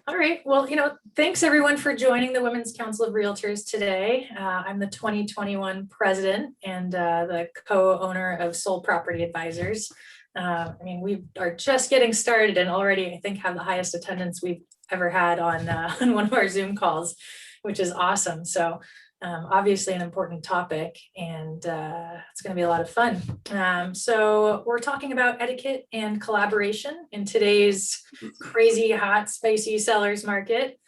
All right. Well, thanks everyone for joining the Women's Council of Realtors today. I'm the 2021 president and the co-owner of Soul Property Advisors. We are just getting started and already I think have the highest attendance we've ever had on one of our Zoom calls, which is awesome. So obviously an important topic, and it's going to be a lot of fun. So we're talking about etiquette and collaboration in today's crazy, hot, spicy sellers market.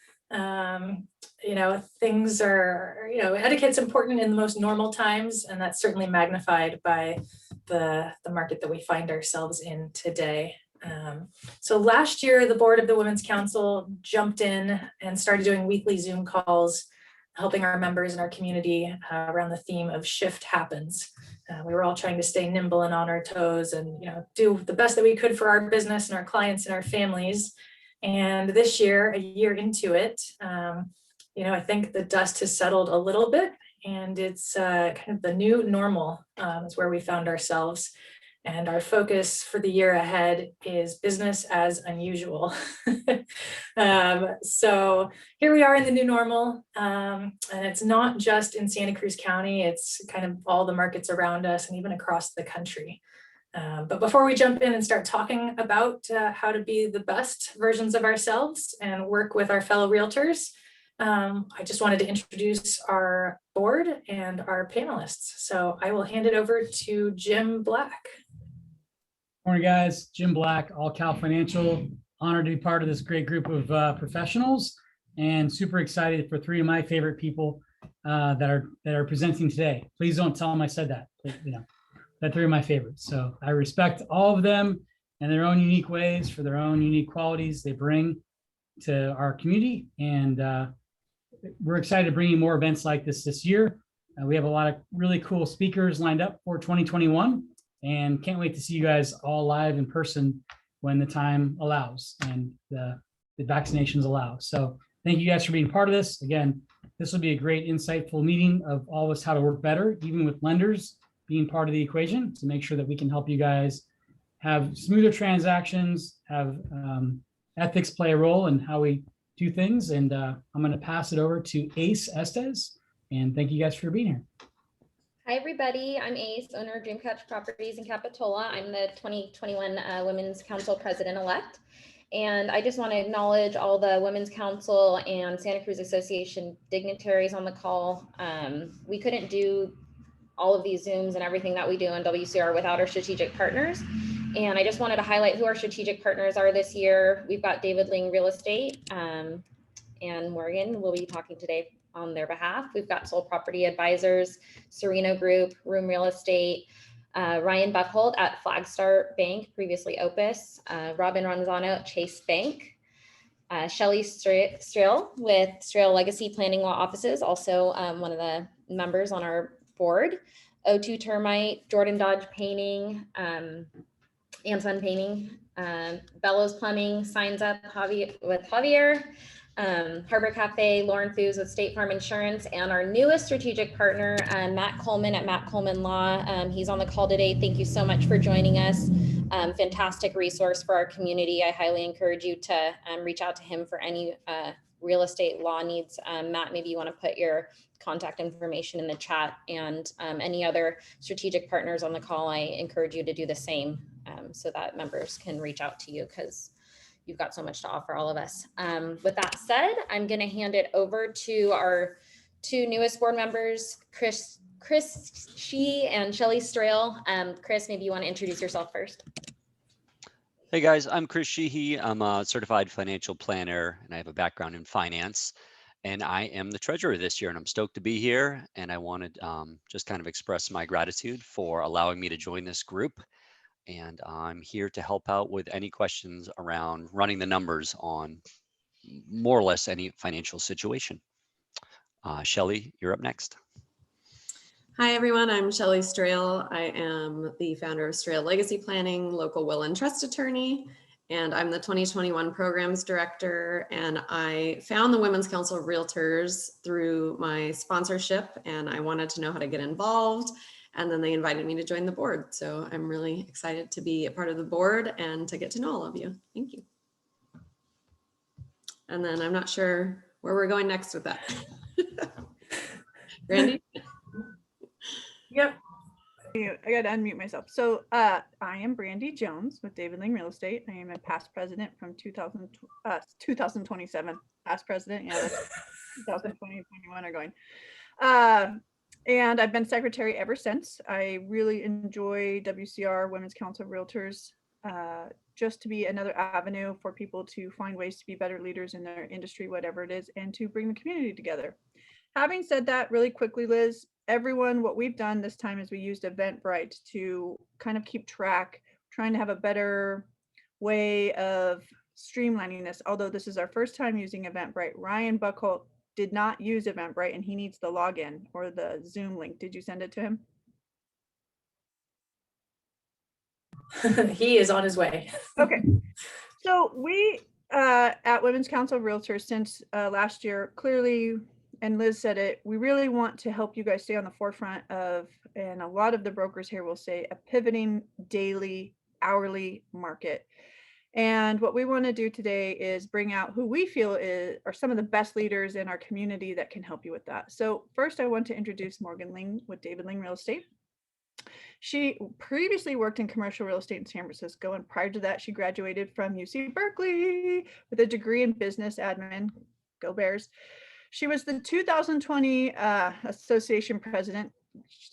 Things are, etiquette's important in the most normal times, and that's certainly magnified by the market that we find ourselves in today. So last year, the board of the Women's Council jumped in and started doing weekly Zoom calls, helping our members in our community around the theme of shift happens. We were all trying to stay nimble and on our toes and do the best that we could for our business and our clients and our families. And this year, a year into it, I think the dust has settled a little bit, and it's kind of the new normal is where we found ourselves. And our focus for the year ahead is business as unusual. So here we are in the new normal. And it's not just in Santa Cruz County, it's kind of all the markets around us and even across the country. But before we jump in and start talking about how to be the best versions of ourselves and work with our fellow realtors, I just wanted to introduce our board and our panelists. So I will hand it over to Jim Black. Morning, guys. Jim Black, All Cal Financial. Honored to be part of this great group of professionals, and super excited for three of my favorite people that are presenting today. Please don't tell them I said that. That three of my favorites. So I respect all of them in their own unique ways for their own unique qualities they bring to our community, and we're excited to bring you more events like this year. We have a lot of really cool speakers lined up for 2021. And can't wait to see you guys all live in person when the time allows and the vaccinations allow. So thank you guys for being part of this. Again, this will be a great insightful meeting of all of us how to work better, even with lenders being part of the equation, to make sure that we can help you guys have smoother transactions, have ethics play a role in how we do things. And I'm going to pass it over to Ace Estes. And thank you guys for being here. Hi, everybody. I'm Ace, owner of Dreamcatcher Properties in Capitola. I'm the 2021 Women's Council President-elect. And I just want to acknowledge all the Women's Council and Santa Cruz Association dignitaries on the call. We couldn't do all of these Zooms and everything that we do on WCR without our strategic partners. And I just wanted to highlight who our strategic partners are this year. We've got David Ling Real Estate, and Morgan will be talking today on their behalf. We've got Soul Property Advisors, Sereno Group, Room Real Estate, Ryan Buckholt at Flagstar Bank, previously Opus, Robin Ronzano at Chase Bank, Shelley Strail with Strail Legacy Planning Law Offices, also one of the members on our board, O2 Termite, Jordan Dodge Painting, and Sun Painting, Bellows Plumbing, Signs Up with Javier, Harbor Cafe, Lauren Thews with State Farm Insurance, and our newest strategic partner, Matt Coleman at Matt Coleman Law. He's on the call today. Thank you so much for joining us. Fantastic resource for our community. I highly encourage you to reach out to him for any real estate law needs. Matt, maybe you want to put your contact information in the chat, and any other strategic partners on the call, I encourage you to do the same so that members can reach out to you, because you've got so much to offer all of us. With that said, I'm going to hand it over to our two newest board members, Christy and Shelley Strail. Chris, maybe you want to introduce yourself first. Hey guys, I'm Chris Sheehy. I'm a certified financial planner and I have a background in finance. And I am the treasurer this year, and I'm stoked to be here. And I wanted just kind of express my gratitude for allowing me to join this group. And I'm here to help out with any questions around running the numbers on more or less any financial situation. Shelley, you're up next. Hi, everyone. I'm Shelley Strail. I am the founder of Strail Legacy Planning, local will and trust attorney, and I'm the 2021 programs director. And I found the Women's Council of Realtors through my sponsorship, and I wanted to know how to get involved. And then they invited me to join the board. So I'm really excited to be a part of the board and to get to know all of you. Thank you. And then I'm not sure where we're going next with that. Brandy? Yep. I got to unmute myself. So I am Brandy Jones with David Ling Real Estate. I am a past president from 2027. Past president, yeah, that's 2020, 21 are going. And I've been secretary ever since. I really enjoy WCR, Women's Council of Realtors, just to be another avenue for people to find ways to be better leaders in their industry, whatever it is, and to bring the community together. Having said that, really quickly, Liz, everyone, what we've done this time is we used Eventbrite to kind of keep track, trying to have a better way of streamlining this. Although this is our first time using Eventbrite, Ryan Buckholt did not use Eventbrite and he needs the login or the Zoom link. Did you send it to him? He is on his way. Okay. So we at Women's Council of Realtors since last year, clearly, and Liz said it, we really want to help you guys stay on the forefront of, and a lot of the brokers here will say, a pivoting daily, hourly market. And what we want to do today is bring out who we feel are some of the best leaders in our community that can help you with that. So first I want to introduce Morgan Ling with David Ling Real Estate. She previously worked in commercial real estate in San Francisco, and prior to that, she graduated from UC Berkeley with a degree in business admin. Go Bears. She was the 2020 association president.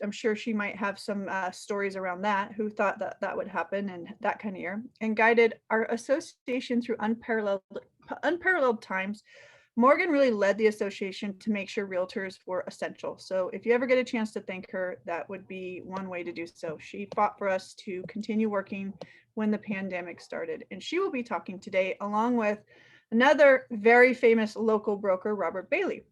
I'm sure she might have some stories around that, who thought that that would happen and that kind of year, and guided our association through unparalleled times. Morgan really led the association to make sure realtors were essential. So if you ever get a chance to thank her, that would be one way to do so. She fought for us to continue working when the pandemic started. And she will be talking today along with another very famous local broker, Robert Bailey.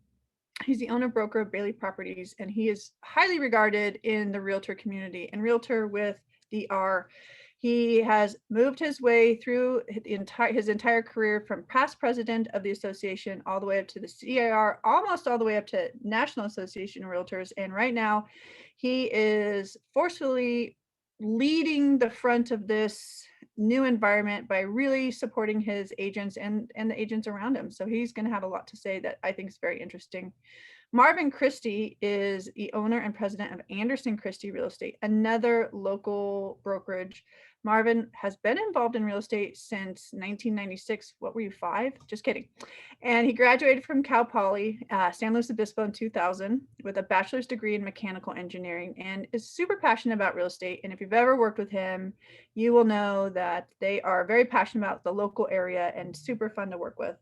He's the owner broker of Bailey Properties, and he is highly regarded in the realtor community, and realtor with the R. He has moved his way through his entire career from past president of the association all the way up to the CIR, almost all the way up to National Association of Realtors. And right now he is forcefully leading the front of this new environment by really supporting his agents and the agents around him. So he's going to have a lot to say that I think is very interesting. Marvin Christie is the owner and president of Anderson Christie Real Estate, another local brokerage. Marvin has been involved in real estate since 1996. What were you, 5? Just kidding. And he graduated from Cal Poly, San Luis Obispo in 2000 with a bachelor's degree in mechanical engineering, and is super passionate about real estate. And if you've ever worked with him, you will know that they are very passionate about the local area and super fun to work with.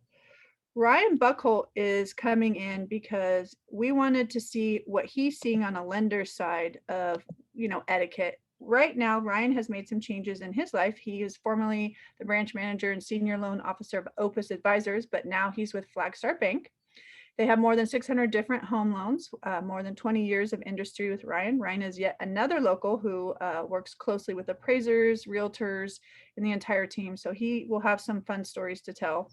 Ryan Buckholt is coming in because we wanted to see what he's seeing on a lender's side of, etiquette. Right now, Ryan has made some changes in his life. He is formerly the branch manager and senior loan officer of Opus Advisors, but now he's with Flagstar Bank. They have more than 600 different home loans, more than 20 years of industry with Ryan. Ryan is yet another local who works closely with appraisers, realtors, and the entire team. So he will have some fun stories to tell.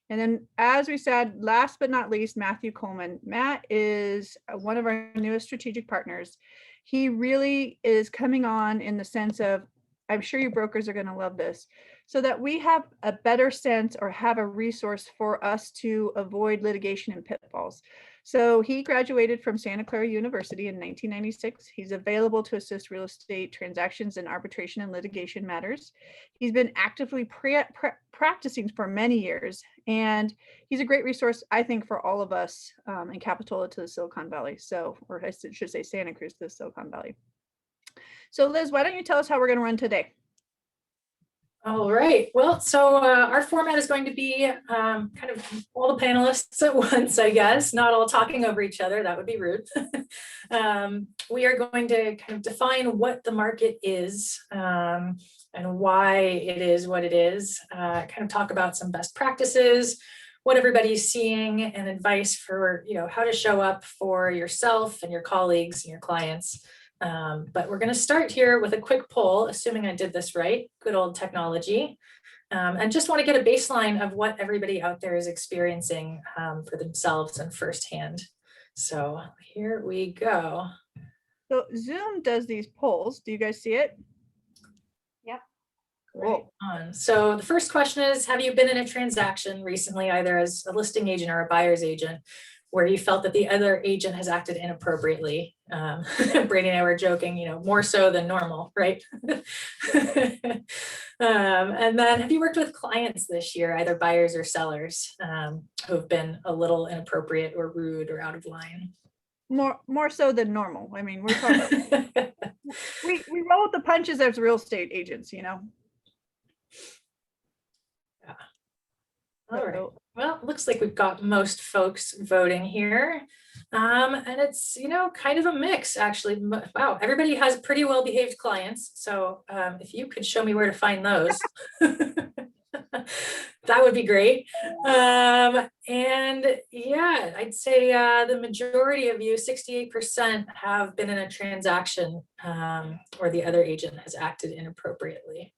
And then, as we said, last but not least, Matthew Coleman. Matt is one of our newest strategic partners. He really is coming on in the sense of, I'm sure you brokers are going to love this, so that we have a better sense or have a resource for us to avoid litigation and pitfalls. So he graduated from Santa Clara University in 1996. He's available to assist real estate transactions and arbitration and litigation matters. He's been actively practicing for many years, and he's a great resource, I think, for all of us in Capitola to the Silicon Valley. So, or I should say Santa Cruz to the Silicon Valley. So Liz, why don't you tell us how we're going to run today? All right. Well, so our format is going to be kind of all the panelists at once, I guess, not all talking over each other. That would be rude. We are going to kind of define what the market is and why it is what it is, kind of talk about some best practices, what everybody's seeing, and advice for, how to show up for yourself and your colleagues and your clients. But we're going to start here with a quick poll, assuming I did this right, good old technology, and just want to get a baseline of what everybody out there is experiencing for themselves and firsthand. So here we go. So Zoom does these polls. Do you guys see it? Yep. Right on. So the first question is, have you been in a transaction recently, either as a listing agent or a buyer's agent, where you felt that the other agent has acted inappropriately? Brady and I were joking, more so than normal, right? And then have you worked with clients this year, either buyers or sellers, who have been a little inappropriate or rude or out of line? More so than normal. I mean, we're talking, we roll with the punches as real estate agents, Yeah. All right. Well, it looks like we've got most folks voting here. And it's, kind of a mix, actually. Wow, everybody has pretty well-behaved clients. So if you could show me where to find those, that would be great. And yeah, I'd say the majority of you, 68%, have been in a transaction where the other agent has acted inappropriately.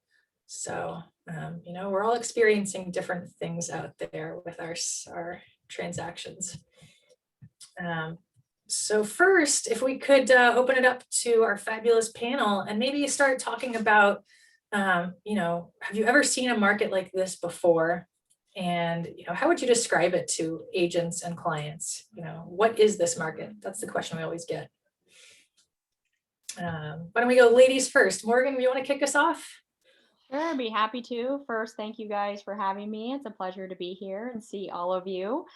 So, we're all experiencing different things out there with our transactions. So first, if we could open it up to our fabulous panel and maybe start talking about, have you ever seen a market like this before? And, how would you describe it to agents and clients? What is this market? That's the question we always get. Why don't we go ladies first? Morgan, you want to kick us off? Sure, I'd be happy to. First, thank you guys for having me. It's a pleasure to be here and see all of you.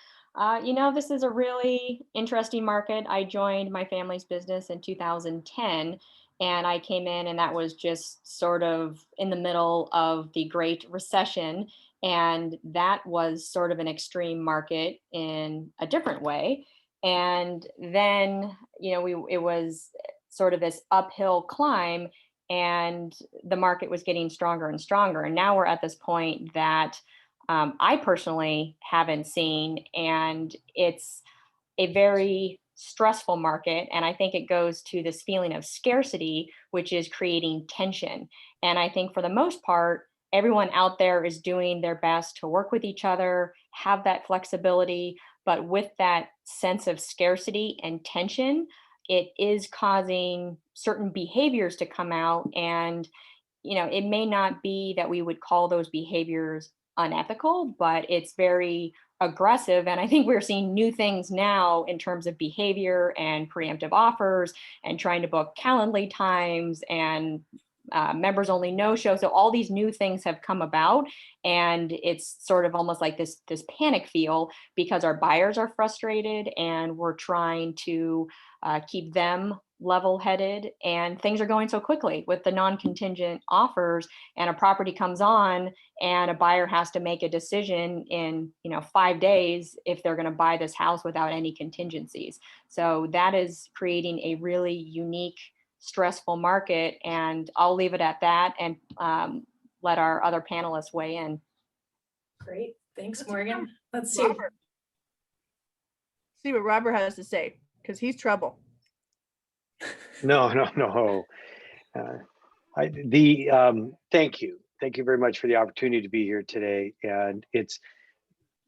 This is a really interesting market. I joined my family's business in 2010, and I came in, and that was just sort of in the middle of the Great Recession. And that was sort of an extreme market in a different way. And then, it was sort of this uphill climb, and the market was getting stronger and stronger. And now we're at this point that I personally haven't seen, and it's a very stressful market. And I think it goes to this feeling of scarcity, which is creating tension. And I think for the most part, everyone out there is doing their best to work with each other, have that flexibility, but with that sense of scarcity and tension, it is causing certain behaviors to come out. And, it may not be that we would call those behaviors unethical, but it's very aggressive. And I think we're seeing new things now in terms of behavior and preemptive offers and trying to book Calendly times and members only no-show. So all these new things have come about, and it's sort of almost like this panic feel because our buyers are frustrated and we're trying to keep them level-headed, and things are going so quickly with the non-contingent offers, and a property comes on and a buyer has to make a decision in 5 days if they're going to buy this house without any contingencies. So that is creating a really unique, stressful market, and I'll leave it at that and let our other panelists weigh in. Great, thanks, Morgan. Let's see. Robert. See what Robert has to say, because he's trouble. No. Thank you very much for the opportunity to be here today. And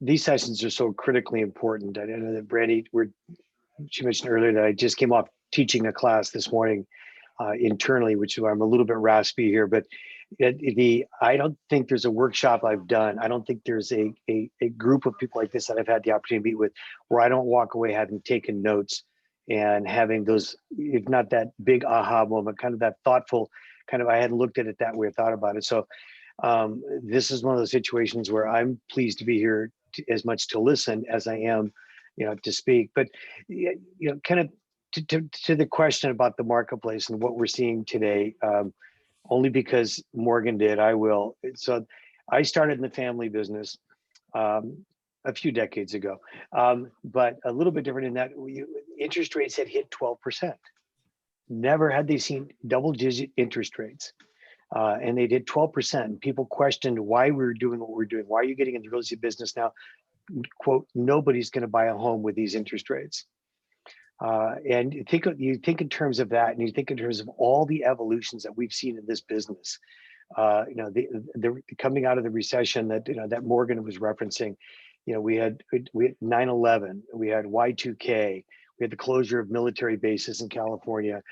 these sessions are so critically important. I know that Brandy, she mentioned earlier that I just came off teaching a class this morning internally, which is why I'm a little bit raspy here, but I don't think there's a workshop I've done. I don't think there's a group of people like this that I've had the opportunity to meet with where I don't walk away having taken notes and having those, if not that big aha moment, kind of that thoughtful I hadn't looked at it that way or thought about it. So this is one of those situations where I'm pleased to be here as much to listen as I am, to speak. But, kind of to the question about the marketplace and what we're seeing today, only because Morgan did, I will. So I started in the family business a few decades ago, but a little bit different in that interest rates had hit 12%. Never had they seen double-digit interest rates, and they did 12%. People questioned why we were doing what we're doing. Why are you getting in the real estate business now? Quote, nobody's going to buy a home with these interest rates. And you think in terms of that, and you think in terms of all the evolutions that we've seen in this business. The coming out of the recession that Morgan was referencing. We had 9/11, we had Y2K, we had the closure of military bases in California.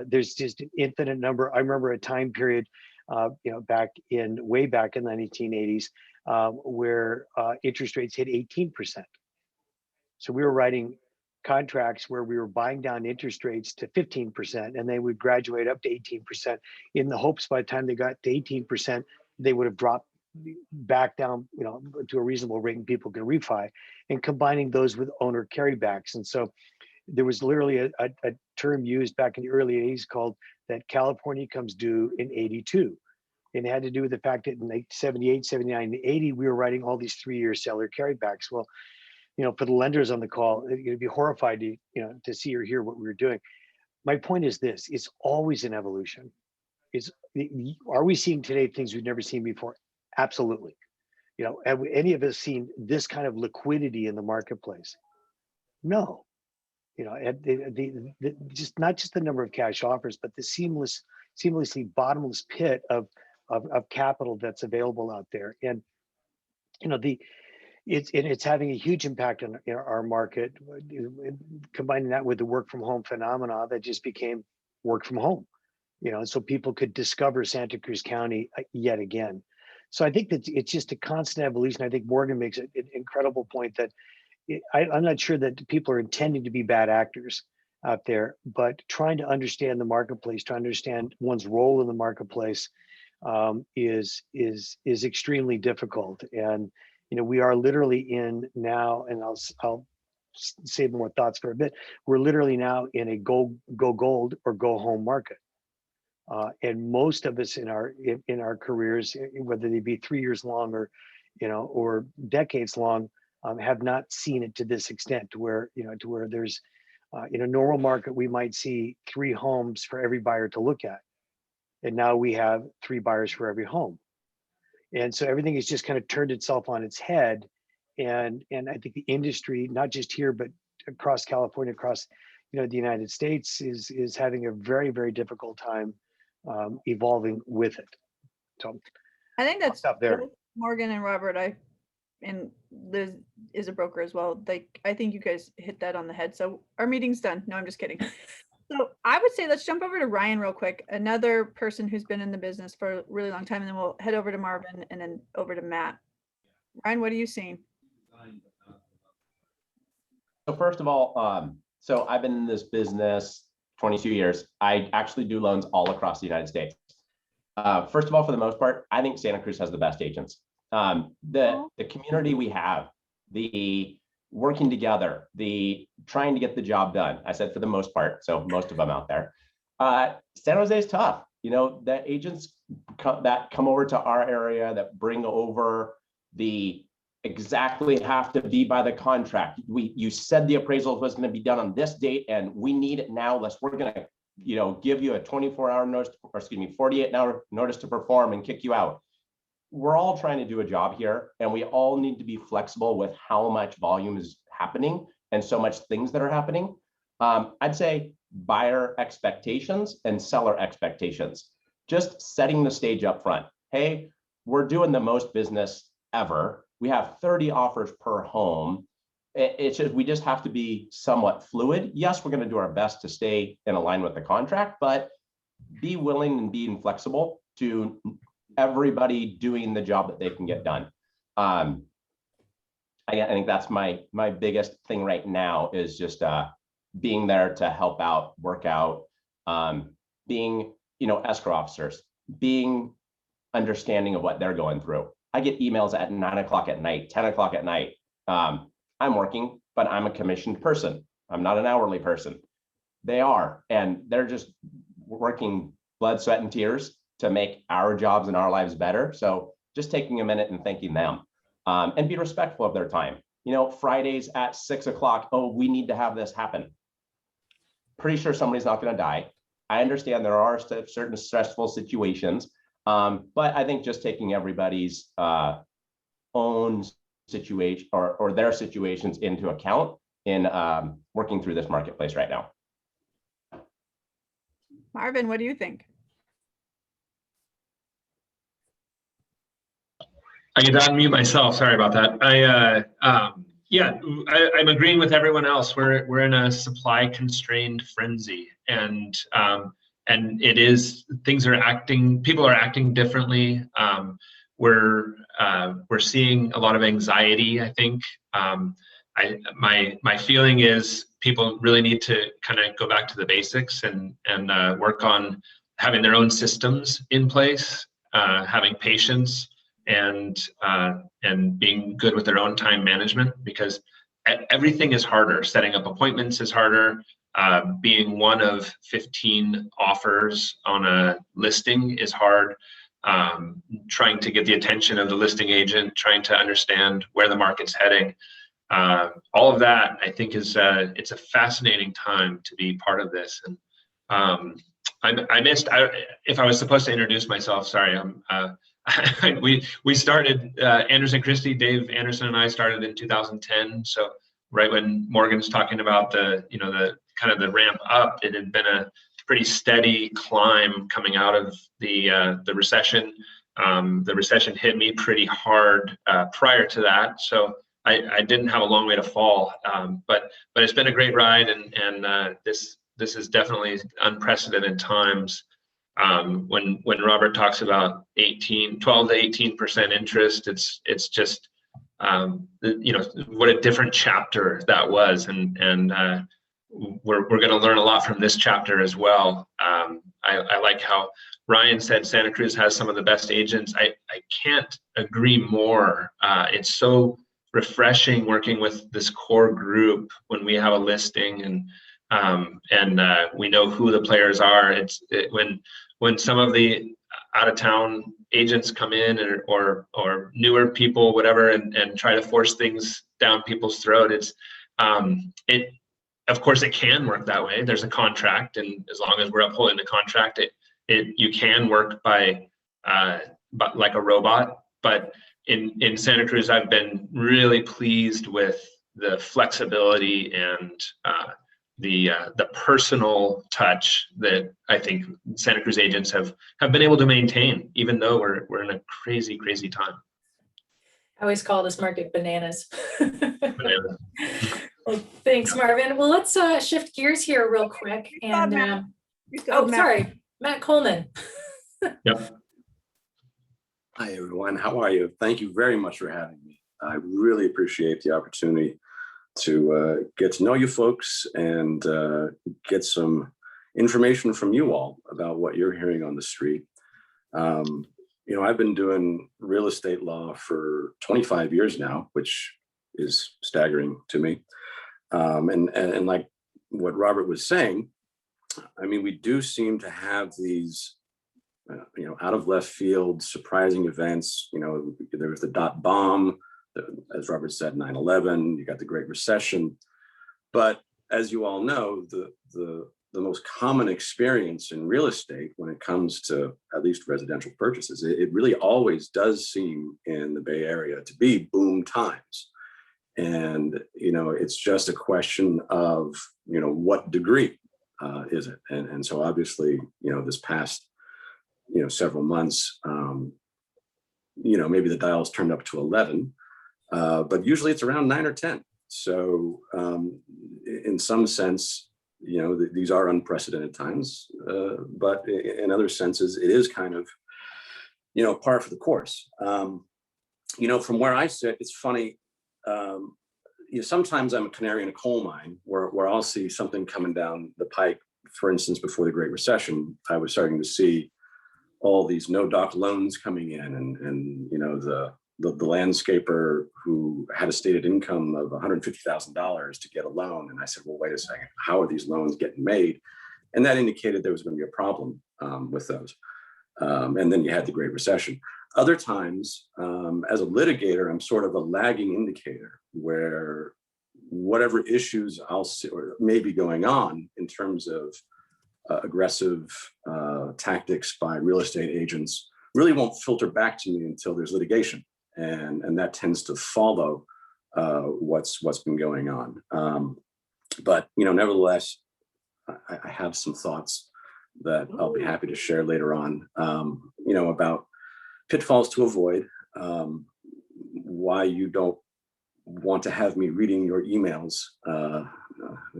There's just an infinite number. I remember a time period way back in the 1980s, where interest rates hit 18%. So we were writing contracts where we were buying down interest rates to 15%, and they would graduate up to 18% in the hopes by the time they got to 18%, they would have dropped back down, to a reasonable rate and people could refi, and combining those with owner carrybacks. And so there was literally a term used back in the early 80s called that California comes due in 82. And it had to do with the fact that in like 78, 79, and 80, we were writing all these 3-year seller carrybacks. Well, for the lenders on the call, you'd be horrified to see or hear what we were doing. My point is this: it's always an evolution. Are we seeing today things we've never seen before? Absolutely. Have any of us seen this kind of liquidity in the marketplace? No. Just not just the number of cash offers, but the seamlessly bottomless pit of capital that's available out there. And it's having a huge impact on our market. Combining that with the work from home phenomena that just became work from home, so people could discover Santa Cruz County yet again. So I think that it's just a constant evolution. I think Morgan makes an incredible point that I'm not sure that people are intending to be bad actors out there, but trying to understand the marketplace, trying to understand one's role in the marketplace is extremely difficult. And we are literally in now, and I'll save more thoughts for a bit. We're literally now in a go gold or go home market. And most of us in our careers, whether they be 3 years long or decades long, have not seen it to this extent, to where there's in a normal market we might see 3 homes for every buyer to look at, and now we have 3 buyers for every home. And so everything has just kind of turned itself on its head, and I think the industry, not just here but across California, across the United States, is having a very, very difficult time evolving with it. So I think that's up there. Morgan and Robert, and Liz is a broker as well. I think you guys hit that on the head. So our meeting's done. No, I'm just kidding. So I would say let's jump over to Ryan real quick, another person who's been in the business for a really long time, and then we'll head over to Marvin and then over to Matt. Ryan, what are you seeing? So first of all, so I've been in this business 22 years. I actually do loans all across the United States. First of all, for the most part, I think Santa Cruz has the best agents. The community we have, the working together, the trying to get the job done. I said for the most part, so most of them out there. San Jose is tough. The agents that come over to our area that bring over the exactly have to be by the contract. You said the appraisal was going to be done on this date, and we need it now. We're going to give you a 24-hour notice, or 48-hour notice to perform and kick you out. We're all trying to do a job here, and we all need to be flexible with how much volume is happening and so much things that are happening. I'd say buyer expectations and seller expectations, just setting the stage up front. Hey, we're doing the most business ever. We have 30 offers per home. It's just, we just have to be somewhat fluid. Yes, we're going to do our best to stay in line with the contract, but be willing and being flexible to everybody doing the job that they can get done. I think that's my biggest thing right now, is just being there to help out, work out, being escrow officers, being understanding of what they're going through. I get emails at 9 o'clock at night, 10 o'clock at night. I'm working, but I'm a commissioned person. I'm not an hourly person. They are, and they're just working blood, sweat, and tears to make our jobs and our lives better. So just taking a minute and thanking them, and be respectful of their time. Fridays at 6 o'clock, oh, we need to have this happen. Pretty sure somebody's not going to die. I understand there are certain stressful situations, but I think just taking everybody's own situation or their situations into account in working through this marketplace right now. Marvin, what do you think? I get to unmute myself. Sorry about that. I'm agreeing with everyone else. We're in a supply constrained frenzy, and people are acting differently. We're seeing a lot of anxiety, I think. My feeling is people really need to kind of go back to the basics and work on having their own systems in place, having patience, and being good with their own time management, because everything is harder. Setting up appointments is harder. Being one of 15 offers on a listing is hard. Trying to get the attention of the listing agent, trying to understand where the market's heading. All of that, I think, is it's a fascinating time to be part of this. And I missed. If I was supposed to introduce myself, sorry. We started Anderson Christie, Dave Anderson and I started in 2010. So right when Morgan's talking about the kind of the ramp up, it had been a pretty steady climb coming out of the recession. The recession hit me pretty hard prior to that, so I didn't have a long way to fall. But it's been a great ride, and this is definitely unprecedented times. When Robert talks about 12 to 18% interest, it's just what a different chapter that was, and we're going to learn a lot from this chapter as well. I like how Ryan said Santa Cruz has some of the best agents. I can't agree more. It's so refreshing working with this core group when we have a listing and we know who the players are. When some of the out of town agents come in or newer people, whatever, and try to force things down people's throat, of course, it can work that way. There's a contract, and as long as we're upholding the contract, you can work but like a robot. But in Santa Cruz, I've been really pleased with the flexibility and the personal touch that I think Santa Cruz agents have been able to maintain, even though we're in a crazy time. I always call this market bananas. Well, thanks, Marvin. Well, let's shift gears here real quick. And sorry, Matt Coleman. Yep. Hi, everyone. How are you? Thank you very much for having me. I really appreciate the opportunity to get to know you folks and get some information from you all about what you're hearing on the street. I've been doing real estate law for 25 years now, which is staggering to me. And like what Robert was saying, I mean, we do seem to have these, out of left field, surprising events. There was the dot bomb, as Robert said, 9/11, you got the Great Recession. But as you all know, the most common experience in real estate when it comes to at least residential purchases, it really always does seem in the Bay Area to be boom times. And, it's just a question of, what degree is it? And so obviously, this past, several months, maybe the dial's turned up to 11, but usually it's around 9 or 10. So in some sense, these are unprecedented times, but in other senses, it is kind of, par for the course. From where I sit, it's funny. Sometimes I'm a canary in a coal mine where I'll see something coming down the pike. For instance, before the Great Recession, I was starting to see all these no-doc loans coming in, and the landscaper who had a stated income of $150,000 to get a loan. And I said, well, wait a second, how are these loans getting made? And that indicated there was going to be a problem with those. And then you had the Great Recession. Other times, as a litigator, I'm sort of a lagging indicator where whatever issues I'll see or may be going on in terms of aggressive tactics by real estate agents really won't filter back to me until there's litigation. And that tends to follow what's been going on. But, nevertheless, I have some thoughts that I'll be happy to share later on, about pitfalls to avoid, why you don't want to have me reading your emails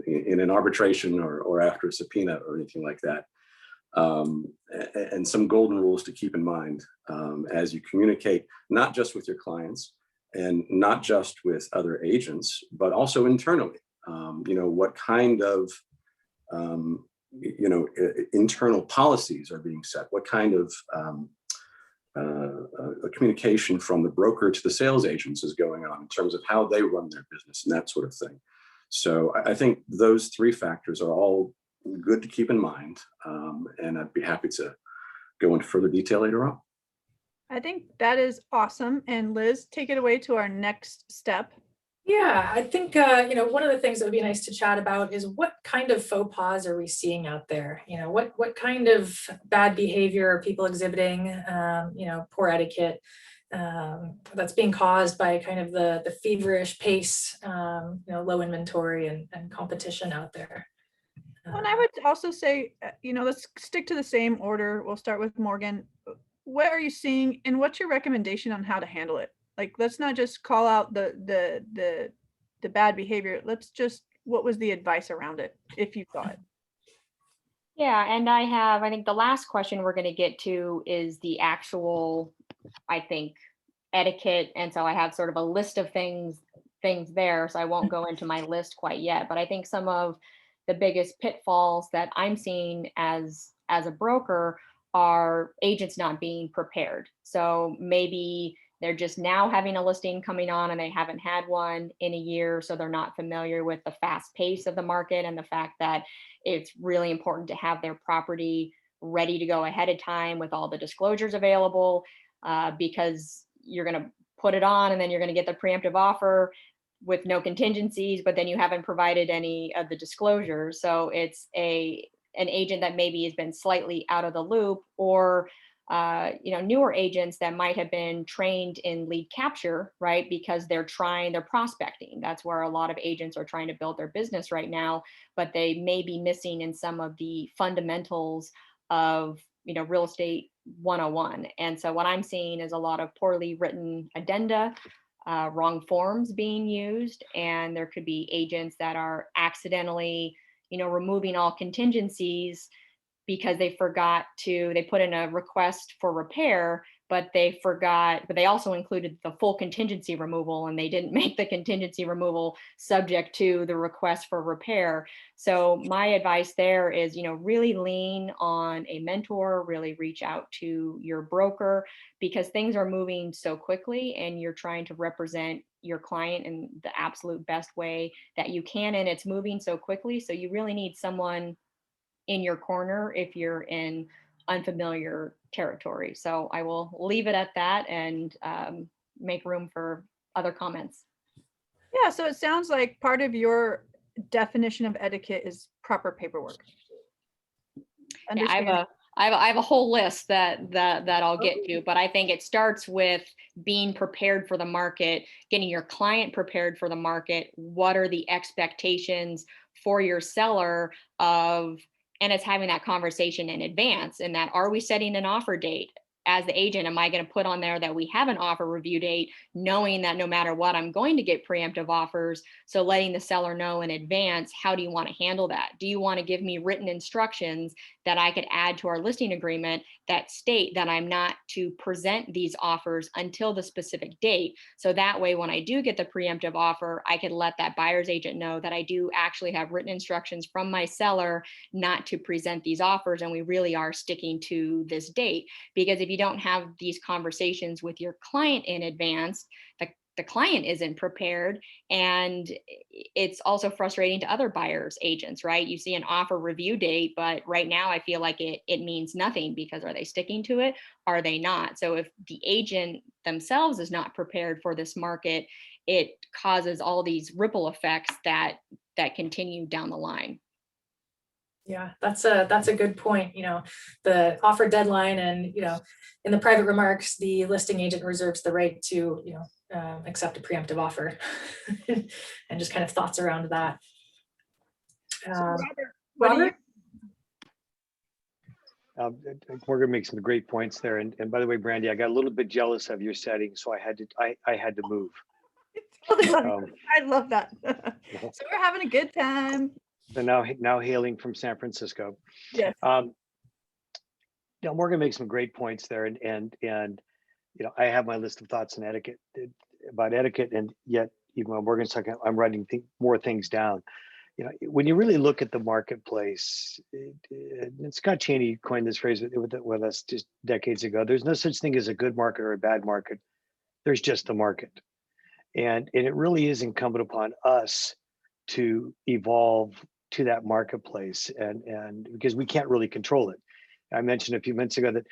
in an arbitration or after a subpoena or anything like that. and some golden rules to keep in mind as you communicate, not just with your clients and not just with other agents, but also internally. What kind of internal policies are being set? What kind of communication from the broker to the sales agents is going on in terms of how they run their business and that sort of thing? So I think those three factors are all good to keep in mind. And I'd be happy to go into further detail later on. I think that is awesome. And Liz, take it away to our next step. Yeah, I think, one of the things that would be nice to chat about is what kind of faux pas are we seeing out there? What kind of bad behavior are people exhibiting, poor etiquette that's being caused by kind of the feverish pace, low inventory and competition out there. And I would also say, let's stick to the same order. We'll start with Morgan. What are you seeing and what's your recommendation on how to handle it? Like, let's not just call out the bad behavior. Let's just, what was the advice around it, if you saw it? Yeah, and I think the last question we're going to get to is the actual, I think, etiquette. And so I have sort of a list of things there. So I won't go into my list quite yet, but I think some of the biggest pitfalls that I'm seeing as a broker are agents not being prepared. So maybe they're just now having a listing coming on and they haven't had one in a year. So they're not familiar with the fast pace of the market and the fact that it's really important to have their property ready to go ahead of time with all the disclosures available, because you're going to put it on and then you're going to get the preemptive offer with no contingencies, but then you haven't provided any of the disclosures. So it's an agent that maybe has been slightly out of the loop, or newer agents that might have been trained in lead capture, right? Because they're prospecting. That's where a lot of agents are trying to build their business right now, but they may be missing in some of the fundamentals of, real estate 101. And so what I'm seeing is a lot of poorly written addenda, wrong forms being used, and there could be agents that are accidentally, removing all contingencies because they put in a request for repair, but they also included the full contingency removal and they didn't make the contingency removal subject to the request for repair. So my advice there is, really lean on a mentor, really reach out to your broker, because things are moving so quickly and you're trying to represent your client in the absolute best way that you can. And it's moving so quickly. So you really need someone in your corner if you're in unfamiliar territory. So I will leave it at that and make room for other comments. Yeah, so it sounds like part of your definition of etiquette is proper paperwork. Yeah, I have a whole list that I'll get to, but I think it starts with being prepared for the market, getting your client prepared for the market. What are the expectations for your seller and it's having that conversation in advance, and that, are we setting an offer date? As the agent, am I going to put on there that we have an offer review date, knowing that no matter what, I'm going to get preemptive offers? So letting the seller know in advance, how do you want to handle that? Do you want to give me written instructions that I could add to our listing agreement that state that I'm not to present these offers until the specific date? So that way, when I do get the preemptive offer, I could let that buyer's agent know that I do actually have written instructions from my seller not to present these offers, and we really are sticking to this date. Because if you don't have these conversations with your client in advance, the client isn't prepared, and it's also frustrating to other buyers agents, right? You see an offer review date, but right now I feel like it means nothing, because are they sticking to it? Are they not? So if the agent themselves is not prepared for this market, it causes all these ripple effects that continue down the line. Yeah, that's a good point. The offer deadline, and in the private remarks, the listing agent reserves the right to accept a preemptive offer, and just kind of thoughts around that. Robert, Morgan makes some great points there, and by the way, Brandy, I got a little bit jealous of your setting, so I had to move. I love that. So we're having a good time. So now hailing from San Francisco. Yes. Morgan makes some great points there, and I have my list of thoughts on etiquette about etiquette, and yet even while Morgan's talking, I'm writing more things down. When you really look at the marketplace, and Scott Cheney coined this phrase with us just decades ago. There's no such thing as a good market or a bad market. There's just the market, and it really is incumbent upon us to evolve to that marketplace, and because we can't really control it. I mentioned a few minutes ago that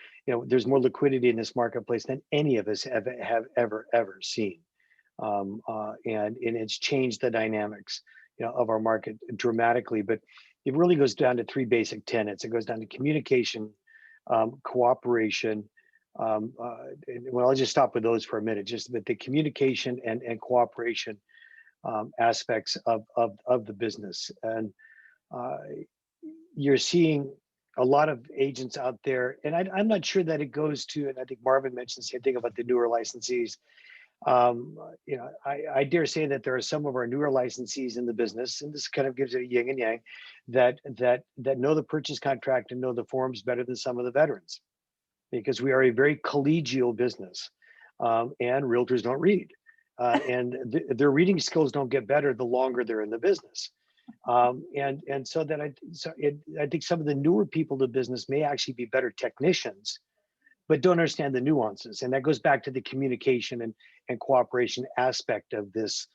there's more liquidity in this marketplace than any of us have ever seen, and it's changed the dynamics of our market dramatically. But it really goes down to three basic tenets. It goes down to communication, cooperation. Well, I'll just stop with those for a minute. Just that the communication and cooperation aspects of the business, and you're seeing a lot of agents out there, and I'm not sure that it goes to, and I think Marvin mentioned the same thing about the newer licensees. I dare say that there are some of our newer licensees in the business, and this kind of gives it a yin and yang, that know the purchase contract and know the forms better than some of the veterans, because we are a very collegial business, and realtors don't read, and their reading skills don't get better the longer they're in the business. And so I think some of the newer people to business may actually be better technicians, but don't understand the nuances. And that goes back to the communication and cooperation aspect of this,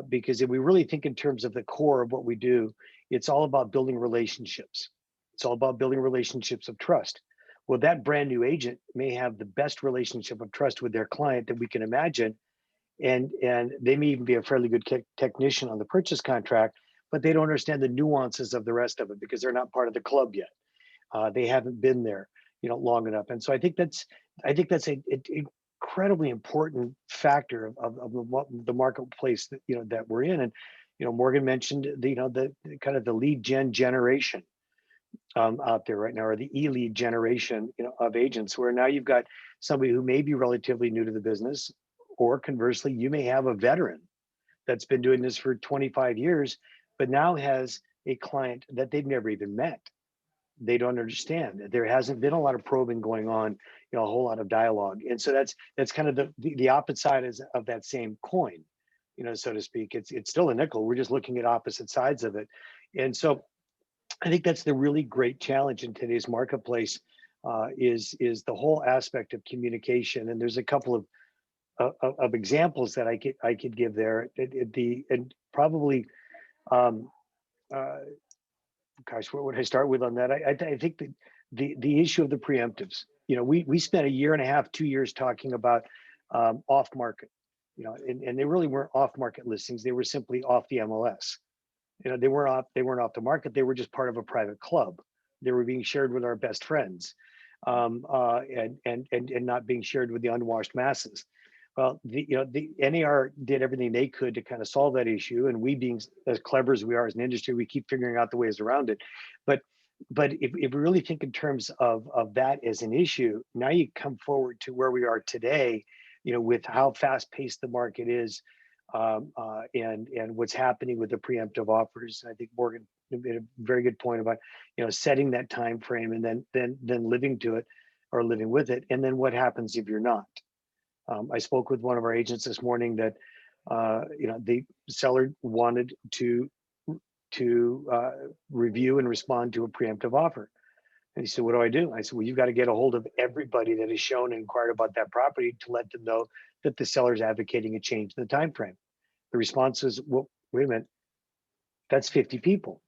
because if we really think in terms of the core of what we do, it's all about building relationships. It's all about building relationships of trust. Well, that brand new agent may have the best relationship of trust with their client that we can imagine, and they may even be a fairly good technician on the purchase contract, but they don't understand the nuances of the rest of it because they're not part of the club yet. They haven't been there, long enough. And so I think that's an incredibly important factor of the marketplace that we're in. And Morgan mentioned the kind of the lead generation out there right now, or the e-lead generation of agents, where now you've got somebody who may be relatively new to the business, or conversely, you may have a veteran that's been doing this for 25 years, but now has a client that they've never even met. They don't understand. There hasn't been a lot of probing going on, a whole lot of dialogue. And so that's kind of the opposite side of that same coin, so to speak. It's still a nickel. We're just looking at opposite sides of it. And so I think that's the really great challenge in today's marketplace, is the whole aspect of communication. And there's a couple of examples that I could give there. And probably, gosh, what would I start with on that? I think that the issue of the preemptives. We spent a year and a half, 2 years talking about off market, and they really weren't off market listings. They were simply off the MLS. They weren't off the market. They were just part of a private club. They were being shared with our best friends, and not being shared with the unwashed masses. Well, the NAR did everything they could to kind of solve that issue, and we, being as clever as we are as an industry, we keep figuring out the ways around it. But if we really think in terms of that as an issue, now you come forward to where we are today, with how fast paced the market is, and what's happening with the preemptive offers. I think Morgan made a very good point about setting that time frame, and then living to it or living with it, and then what happens if you're not. I spoke with one of our agents this morning that the seller wanted to review and respond to a preemptive offer. And he said, "What do I do?" I said, "Well, you've got to get a hold of everybody that has shown and inquired about that property to let them know that the seller's advocating a change in the time frame." The response is, "Well, wait a minute, that's 50 people."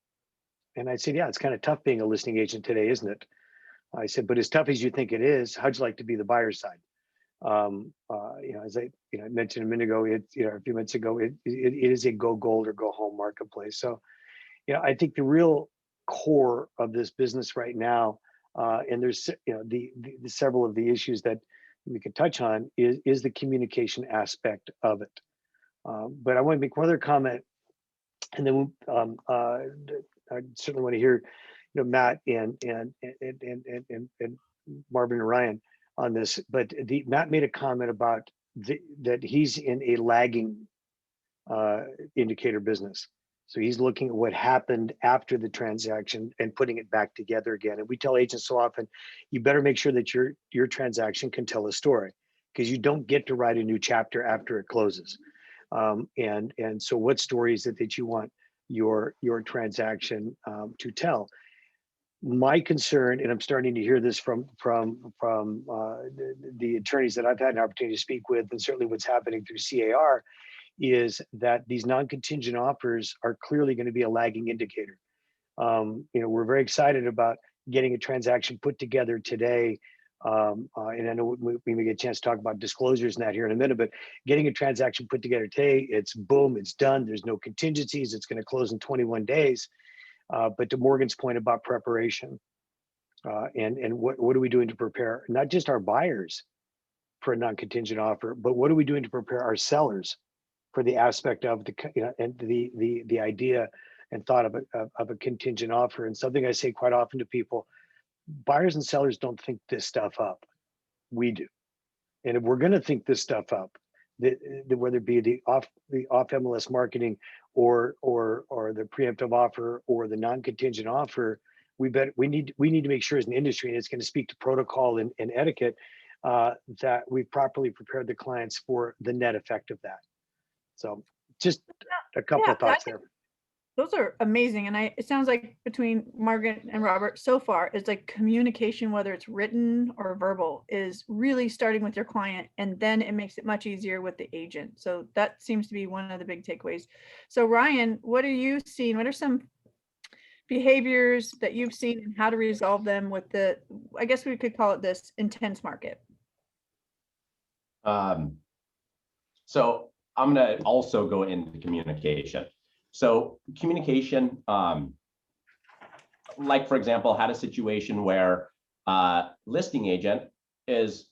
And I said, "Yeah, it's kind of tough being a listing agent today, isn't it?" I said, "But as tough as you think it is, how'd you like to be the buyer's side?" As I mentioned a minute ago, a few minutes ago, it is a go gold or go home marketplace. So, I think the real core of this business right now, and there's the several of the issues that we could touch on, is the communication aspect of it. But I want to make one other comment, and then I certainly want to hear Matt and Marvin and Ryan on this. But Matt made a comment about that he's in a lagging indicator business. So he's looking at what happened after the transaction and putting it back together again. And we tell agents so often, you better make sure that your transaction can tell a story, because you don't get to write a new chapter after it closes. And so what story is it that you want your transaction to tell? My concern, and I'm starting to hear this from the attorneys that I've had an opportunity to speak with, and certainly what's happening through CAR, is that these non-contingent offers are clearly going to be a lagging indicator. We're very excited about getting a transaction put together today. And I know we may get a chance to talk about disclosures and that here in a minute, but getting a transaction put together today, it's boom, it's done. There's no contingencies. It's going to close in 21 days. But to Morgan's point about preparation, and what are we doing to prepare not just our buyers for a non-contingent offer, but what are we doing to prepare our sellers for the aspect of the idea and thought of a contingent offer? And something I say quite often to people: buyers and sellers don't think this stuff up. We do. And if we're going to think this stuff up, whether it be the off MLS marketing or the preemptive offer or the non-contingent offer, we need to make sure as an industry, and it's going to speak to protocol and etiquette, that we've properly prepared the clients for the net effect of that. So just a couple of thoughts there. Those are amazing. And it sounds like between Margaret and Robert so far, it's like communication, whether it's written or verbal, is really starting with your client, and then it makes it much easier with the agent. So that seems to be one of the big takeaways. So Ryan, what are you seeing? What are some behaviors that you've seen and how to resolve them with I guess we could call it this intense market? So I'm going to also go into communication. So communication, like for example, had a situation where listing agent is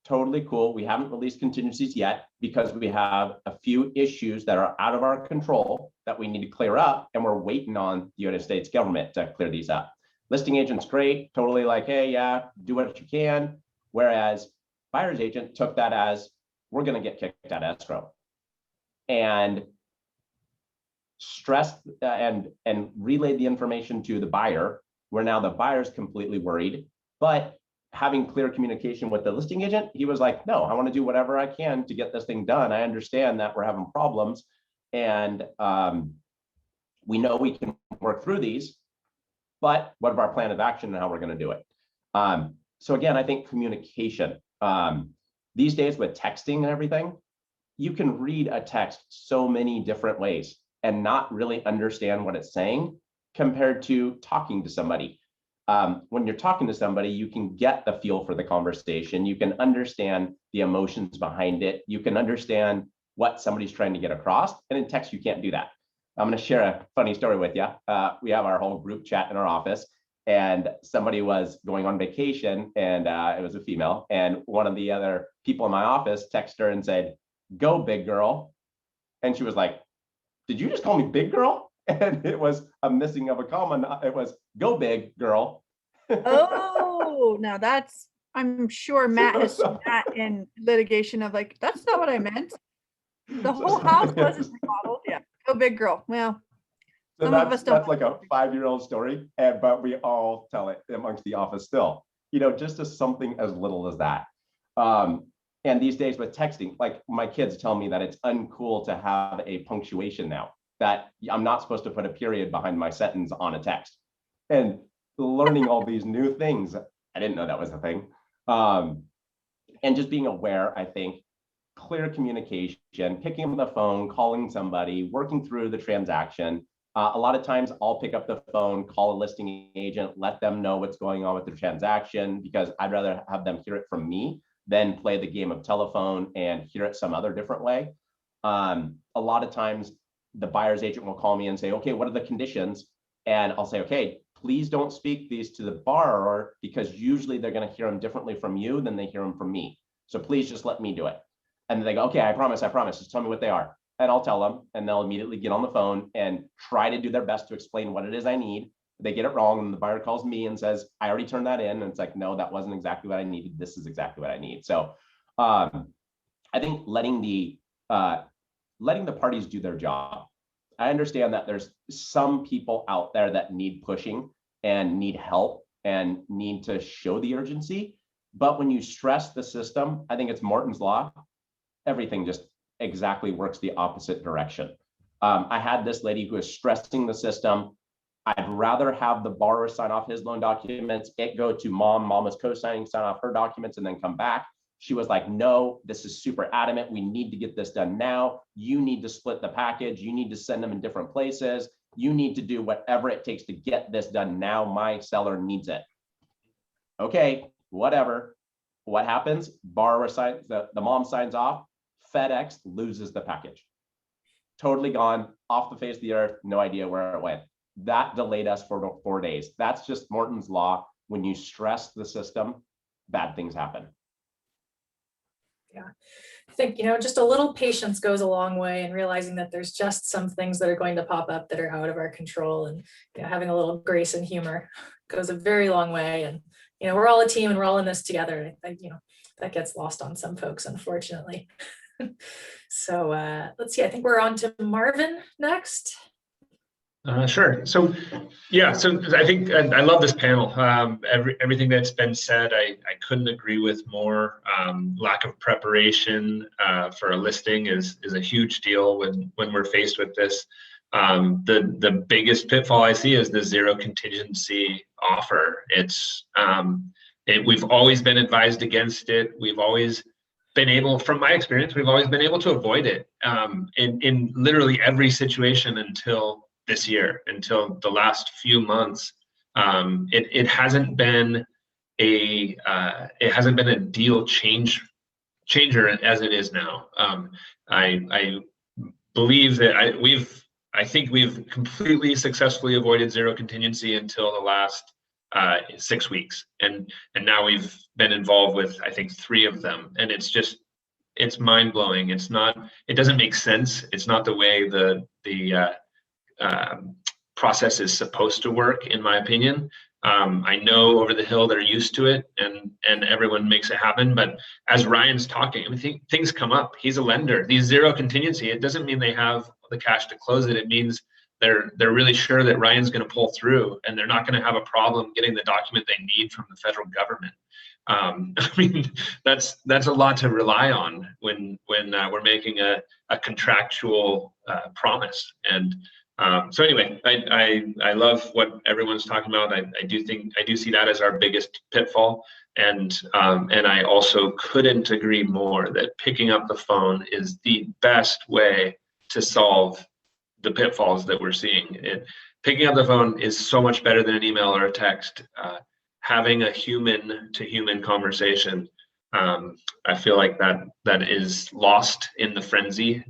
totally cool. We haven't released contingencies yet because we have a few issues that are out of our control that we need to clear up, and we're waiting on the United States government to clear these up. Listing agent's great, totally like, hey, yeah, do what you can. Whereas buyer's agent took that as, we're going to get kicked out of escrow. And stressed and relayed the information to the buyer, where now the buyer's completely worried. But having clear communication with the listing agent, he was like, no, I want to do whatever I can to get this thing done. I understand that we're having problems, and we know we can work through these, but what of our plan of action and how we're going to do it? So again, I think communication, these days with texting and everything, you can read a text so many different ways and not really understand what it's saying compared to talking to somebody. When you're talking to somebody, you can get the feel for the conversation. You can understand the emotions behind it. You can understand what somebody's trying to get across. And in text, you can't do that. I'm going to share a funny story with you. We have our whole group chat in our office, and somebody was going on vacation, and it was a female. And one of the other people in my office texted her and said, "Go big girl." And she was like, "Did you just call me big girl?" And it was a missing of a comma. It was "Go big girl." Oh, now I'm sure Matt has seen that in litigation of like, that's not what I meant. The whole house wasn't remodeled. Yeah, go big girl. Well, so that's like a 5-year-old story, but we all tell it amongst the office still, just as something as little as that. And these days with texting, like my kids tell me that it's uncool to have a punctuation now, that I'm not supposed to put a period behind my sentence on a text. And learning all these new things, I didn't know that was a thing. And just being aware, I think, clear communication, picking up the phone, calling somebody, working through the transaction. A lot of times I'll pick up the phone, call a listing agent, let them know what's going on with the transaction, because I'd rather have them hear it from me than play the game of telephone and hear it some other different way. A lot of times the buyer's agent will call me and say, okay, what are the conditions? And I'll say, okay, please don't speak these to the borrower, because usually they're going to hear them differently from you than they hear them from me. So please just let me do it. And they go, okay, I promise, just tell me what they are. And I'll tell them, and they'll immediately get on the phone and try to do their best to explain what it is I need. They get it wrong, and the buyer calls me and says, I already turned that in. And it's like, no, that wasn't exactly what I needed. This is exactly what I need. So I think letting the parties do their job. I understand that there's some people out there that need pushing and need help and need to show the urgency. But when you stress the system, I think it's Morton's law, everything just exactly works the opposite direction. I had this lady who is stressing the system. I'd rather have the borrower sign off his loan documents, it go to mom was co-signing, sign off her documents, and then come back. She was like, no, this is super adamant. We need to get this done now. You need to split the package. You need to send them in different places. You need to do whatever it takes to get this done now. My seller needs it. Okay, whatever. What happens? Borrower signs, the mom signs off, FedEx loses the package. Totally gone, off the face of the earth, no idea where it went. That delayed us for 4 days. That's just Morton's law. When you stress the system, bad things happen. Yeah, I think, just a little patience goes a long way, and realizing that there's just some things that are going to pop up that are out of our control, and having a little grace and humor goes a very long way. And we're all a team and we're all in this together. That gets lost on some folks, unfortunately. So let's see, I think we're on to Marvin next. Sure. So I think I love this panel. Everything that's been said, I couldn't agree with more. Lack of preparation for a listing is a huge deal when we're faced with this. The biggest pitfall I see is the zero contingency offer. We've always been advised against it. We've always been able, from my experience, we've always been able to avoid it in literally every situation until this year, until the last few months. It hasn't been a deal changer as it is now. I believe that I think we've completely successfully avoided zero contingency until the last 6 weeks, and now we've been involved with, I think, 3 of them, and it's mind-blowing. It doesn't make sense. It's not the way the process is supposed to work, in my opinion. I know over the hill they're used to it, and everyone makes it happen. But as Ryan's talking, things come up. He's a lender. These zero contingency, it doesn't mean they have the cash to close it. It means they're really sure that Ryan's going to pull through, and they're not going to have a problem getting the document they need from the federal government. That's a lot to rely on when we're making a contractual promise. And so anyway, I love what everyone's talking about. I do see that as our biggest pitfall, and I also couldn't agree more that picking up the phone is the best way to solve the pitfalls that we're seeing. Picking up the phone is so much better than an email or a text. Having a human-to-human conversation, I feel like that is lost in the frenzy.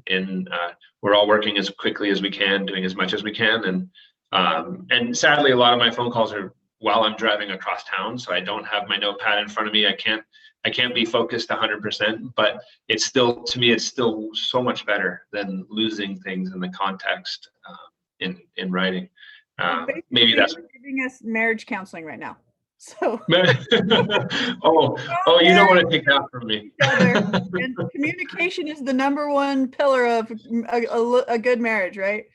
We're all working as quickly as we can, doing as much as we can, and sadly, a lot of my phone calls are while I'm driving across town, so I don't have my notepad in front of me. I can't be focused 100%, but to me, it's still so much better than losing things in the context in writing. Maybe that's giving us marriage counseling right now. So oh, you don't want to take that from me. And communication is the #1 pillar of a good marriage, right?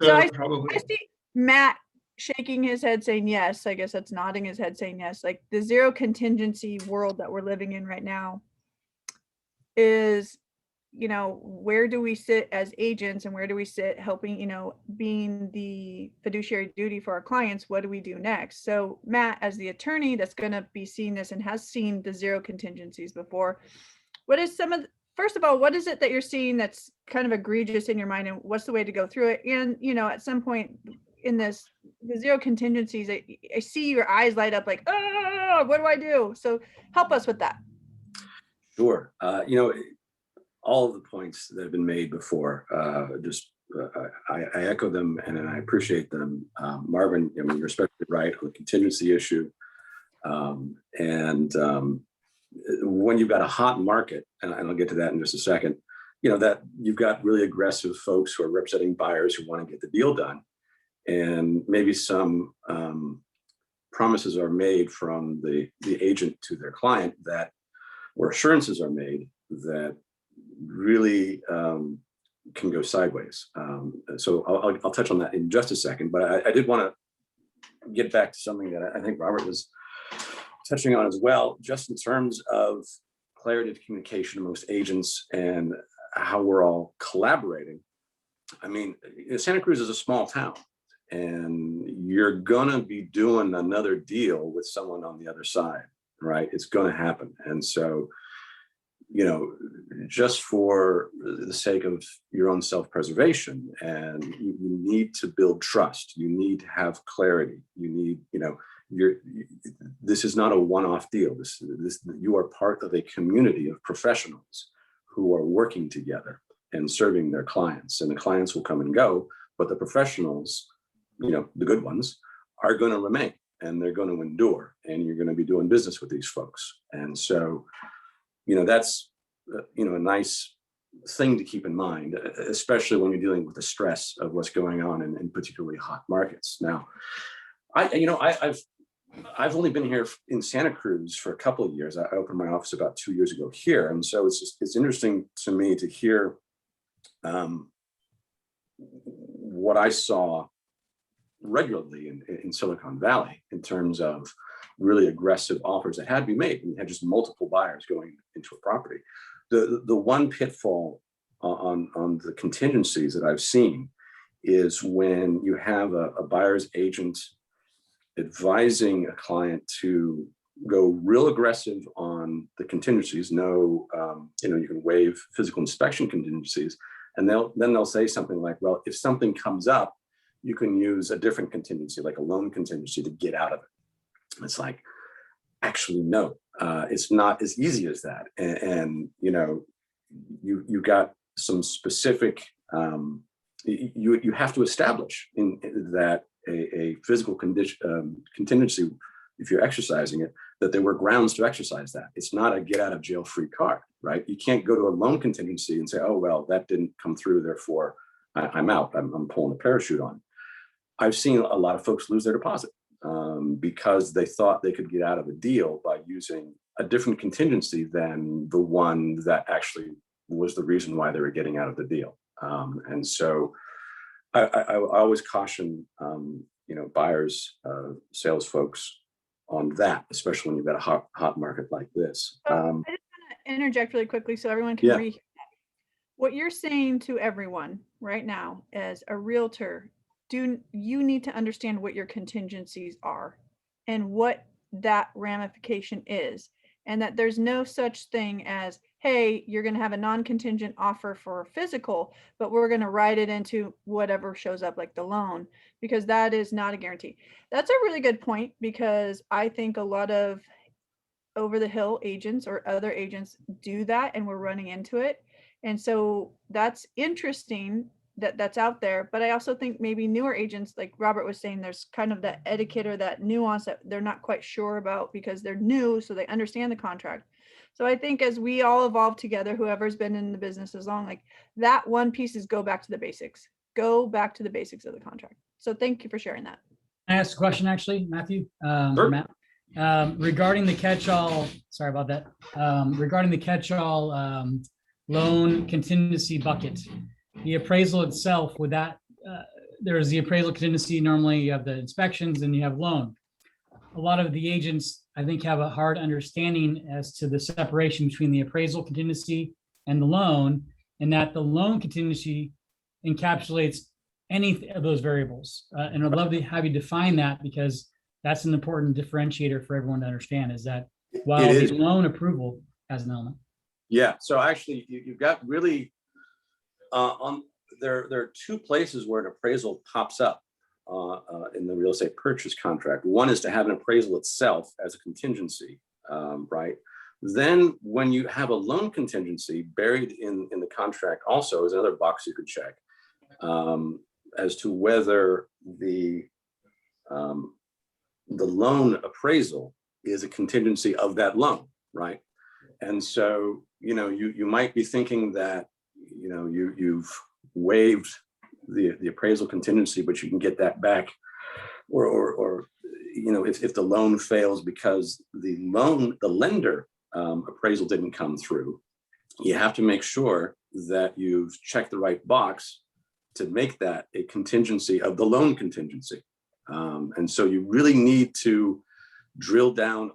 So I see Matt shaking his head saying yes. I guess that's nodding his head saying yes. Like, the zero contingency world that we're living in right now is, where do we sit as agents, and where do we sit helping, being the fiduciary duty for our clients? What do we do next? So Matt, as the attorney that's going to be seeing this and has seen the zero contingencies before, first of all, what is it that you're seeing that's kind of egregious in your mind, and what's the way to go through it? And, at some point in the zero contingencies, I see your eyes light up like, oh, what do I do? So help us with that. Sure. All of the points that have been made before, I echo them, and I appreciate them. Marvin, you're especially right on the contingency issue. When you've got a hot market, and I'll get to that in just a second, that you've got really aggressive folks who are representing buyers who want to get the deal done. And maybe some promises are made from the agent to their client where assurances are made that really can go sideways. So I'll touch on that in just a second, but I did want to get back to something that I think Robert was touching on as well, just in terms of clarity of communication amongst agents and how we're all collaborating. I mean, Santa Cruz is a small town, and you're gonna be doing another deal with someone on the other side, right? It's gonna happen. And so, you know, just for the sake of your own self-preservation, and you need to build trust, you need to have clarity, you need, you know, this is not a one-off deal. You are part of a community of professionals who are working together and serving their clients, and the clients will come and go, but the professionals, you know, the good ones, are going to remain, and they're going to endure, and you're going to be doing business with these folks. And so, you know, that's, you know, a nice thing to keep in mind, especially when you're dealing with the stress of what's going on in particularly hot markets. Now, I've only been here in Santa Cruz for a couple of years. I opened my office about 2 years ago here. And so it's interesting to me to hear what I saw regularly in Silicon Valley in terms of really aggressive offers that had to be made. We had just multiple buyers going into a property. The one pitfall on the contingencies that I've seen is when you have a buyer's agent advising a client to go real aggressive on the contingencies. No, you know, you can waive physical inspection contingencies, and then they'll say something like, well, if something comes up, you can use a different contingency, like a loan contingency, to get out of it. It's like, actually, no, it's not as easy as that. And you know, you got some specific, you have to establish in that a physical contingency, if you're exercising it, that there were grounds to exercise that. It's not a get out of jail free card, right? You can't go to a loan contingency and say, oh, well, that didn't come through, therefore I'm out, I'm pulling a parachute on. I've seen a lot of folks lose their deposit because they thought they could get out of a deal by using a different contingency than the one that actually was the reason why they were getting out of the deal. And so I always caution, you know, buyers, sales folks on that, especially when you've got a hot market like this. I just want to interject really quickly so everyone can read. What you're saying to everyone right now as a realtor, you need to understand what your contingencies are and what that ramification is, and that there's no such thing as, hey, you're going to have a non-contingent offer for physical, but we're going to write it into whatever shows up, like the loan, because that is not a guarantee. That's a really good point, because I think a lot of over the hill agents or other agents do that, and we're running into it. And so that's interesting that that's out there. But I also think maybe newer agents, like Robert was saying, there's kind of that etiquette or that nuance that they're not quite sure about because they're new, so they understand the contract. So I think as we all evolve together, whoever's been in the business as long, like that one piece is go back to the basics. Go back to the basics of the contract. So thank you for sharing that. Can I ask a question, actually, Matthew? Sure. Matt, regarding the catch-all, sorry about that. Regarding the catch-all loan contingency bucket, the appraisal itself, with that, there's the appraisal contingency. Normally you have the inspections and you have loan. A lot of the agents, I think, have a hard understanding as to the separation between the appraisal contingency and the loan, and that the loan contingency encapsulates any of those variables. And I'd love to have you define that, because that's an important differentiator for everyone to understand, is that while the loan approval has an element. Yeah, so actually you've got really, there are two places where an appraisal pops up in the real estate purchase contract. One is to have an appraisal itself as a contingency, right? Then when you have a loan contingency buried in the contract also is another box you could check as to whether the loan appraisal is a contingency of that loan, right? And so, you know, you might be thinking that, you know, you've waived the appraisal contingency, but you can get that back, or you know, if the loan fails because the lender appraisal didn't come through, you have to make sure that you've checked the right box to make that a contingency of the loan contingency. And so you really need to drill down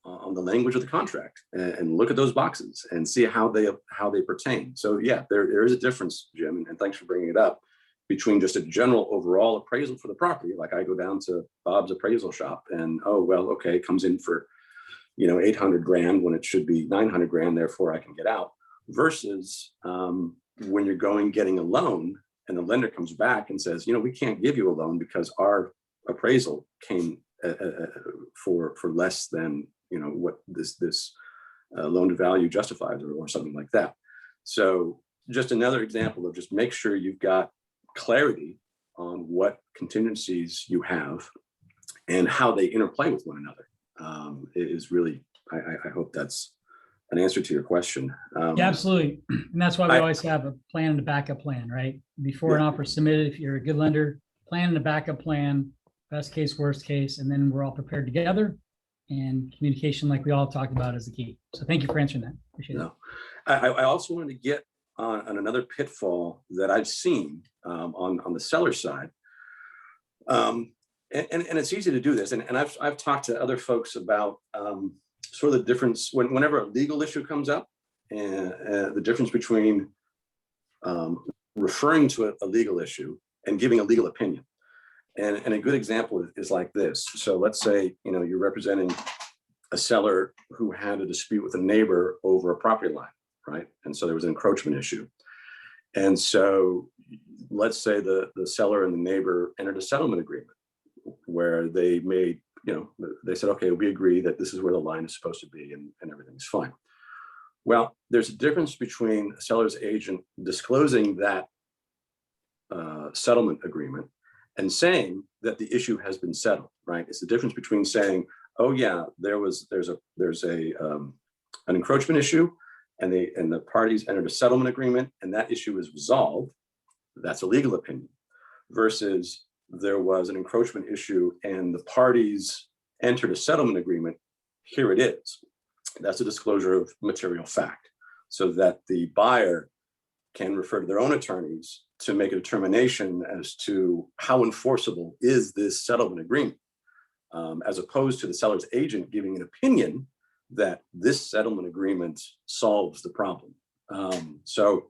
on the language of the contract and look at those boxes and see how they pertain. So yeah, there is a difference, Jim, and thanks for bringing it up, between just a general overall appraisal for the property. Like I go down to Bob's appraisal shop and, oh, well, okay, it comes in for, 800 grand when it should be 900 grand, therefore I can get out, versus when you're getting a loan and the lender comes back and says, we can't give you a loan because our appraisal came for less than, what this loan to value justifies, or something like that. So just another example of just make sure you've got clarity on what contingencies you have and how they interplay with one another. Is really, I hope that's an answer to your question. Yeah, absolutely. And that's why we always have a plan and a backup plan, right? Before an offer is submitted, if you're a good lender, plan and a backup plan, best case, worst case, and then we're all prepared together. And communication, like we all talked about, is the key. So thank you for answering that. Appreciate it. I also wanted to get on another pitfall that I've seen on the seller side. And it's easy to do this. And I've talked to other folks about sort of the difference whenever a legal issue comes up, and the difference between referring to a legal issue and giving a legal opinion. And a good example is like this. So let's say, you're representing a seller who had a dispute with a neighbor over a property line, right? And so there was an encroachment issue. And so let's say the seller and the neighbor entered a settlement agreement where they made, they said, okay, we agree that this is where the line is supposed to be and everything's fine. Well, there's a difference between a seller's agent disclosing that settlement agreement and saying that the issue has been settled, right? It's the difference between saying, oh yeah, there's an encroachment issue and the parties entered a settlement agreement and that issue is resolved. That's a legal opinion, versus there was an encroachment issue and the parties entered a settlement agreement. Here it is. That's a disclosure of material fact, so that the buyer can refer to their own attorneys to make a determination as to how enforceable is this settlement agreement, as opposed to the seller's agent giving an opinion that this settlement agreement solves the problem. So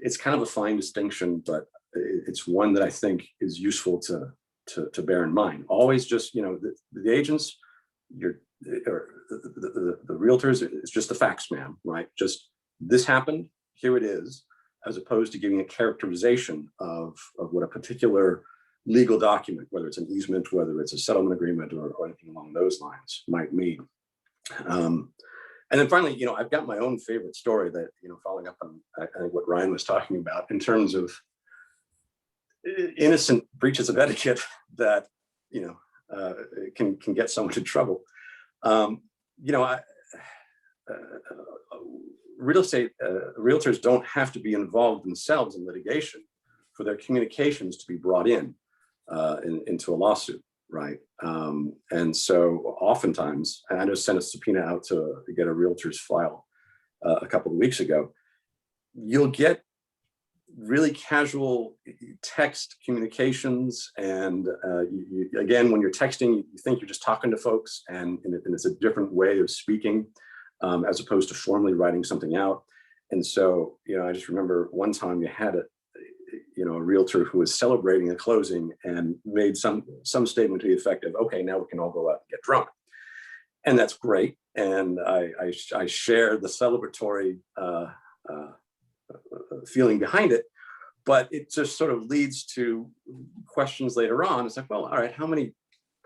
it's kind of a fine distinction, but it's one that I think is useful to bear in mind. Always just, the agents, the realtors, it's just the facts, man, right? Just this happened, here it is, as opposed to giving a characterization of what a particular legal document, whether it's an easement, whether it's a settlement agreement or anything along those lines, might mean. And then finally, I've got my own favorite story that, following up on I think what Ryan was talking about in terms of innocent breaches of etiquette that, can get someone in trouble. Real estate realtors don't have to be involved themselves in litigation for their communications to be brought into a lawsuit, right? And so oftentimes, and I just sent a subpoena out to get a realtor's file a couple of weeks ago, you'll get really casual text communications. And again, when you're texting, you think you're just talking to folks, and it's a different way of speaking as opposed to formally writing something out. And so, I just remember one time you had a realtor who was celebrating a closing and made some statement to the effect of, okay, now we can all go out and get drunk. And that's great. And I share the celebratory feeling behind it, but it just sort of leads to questions later on. It's like, well, all right, how many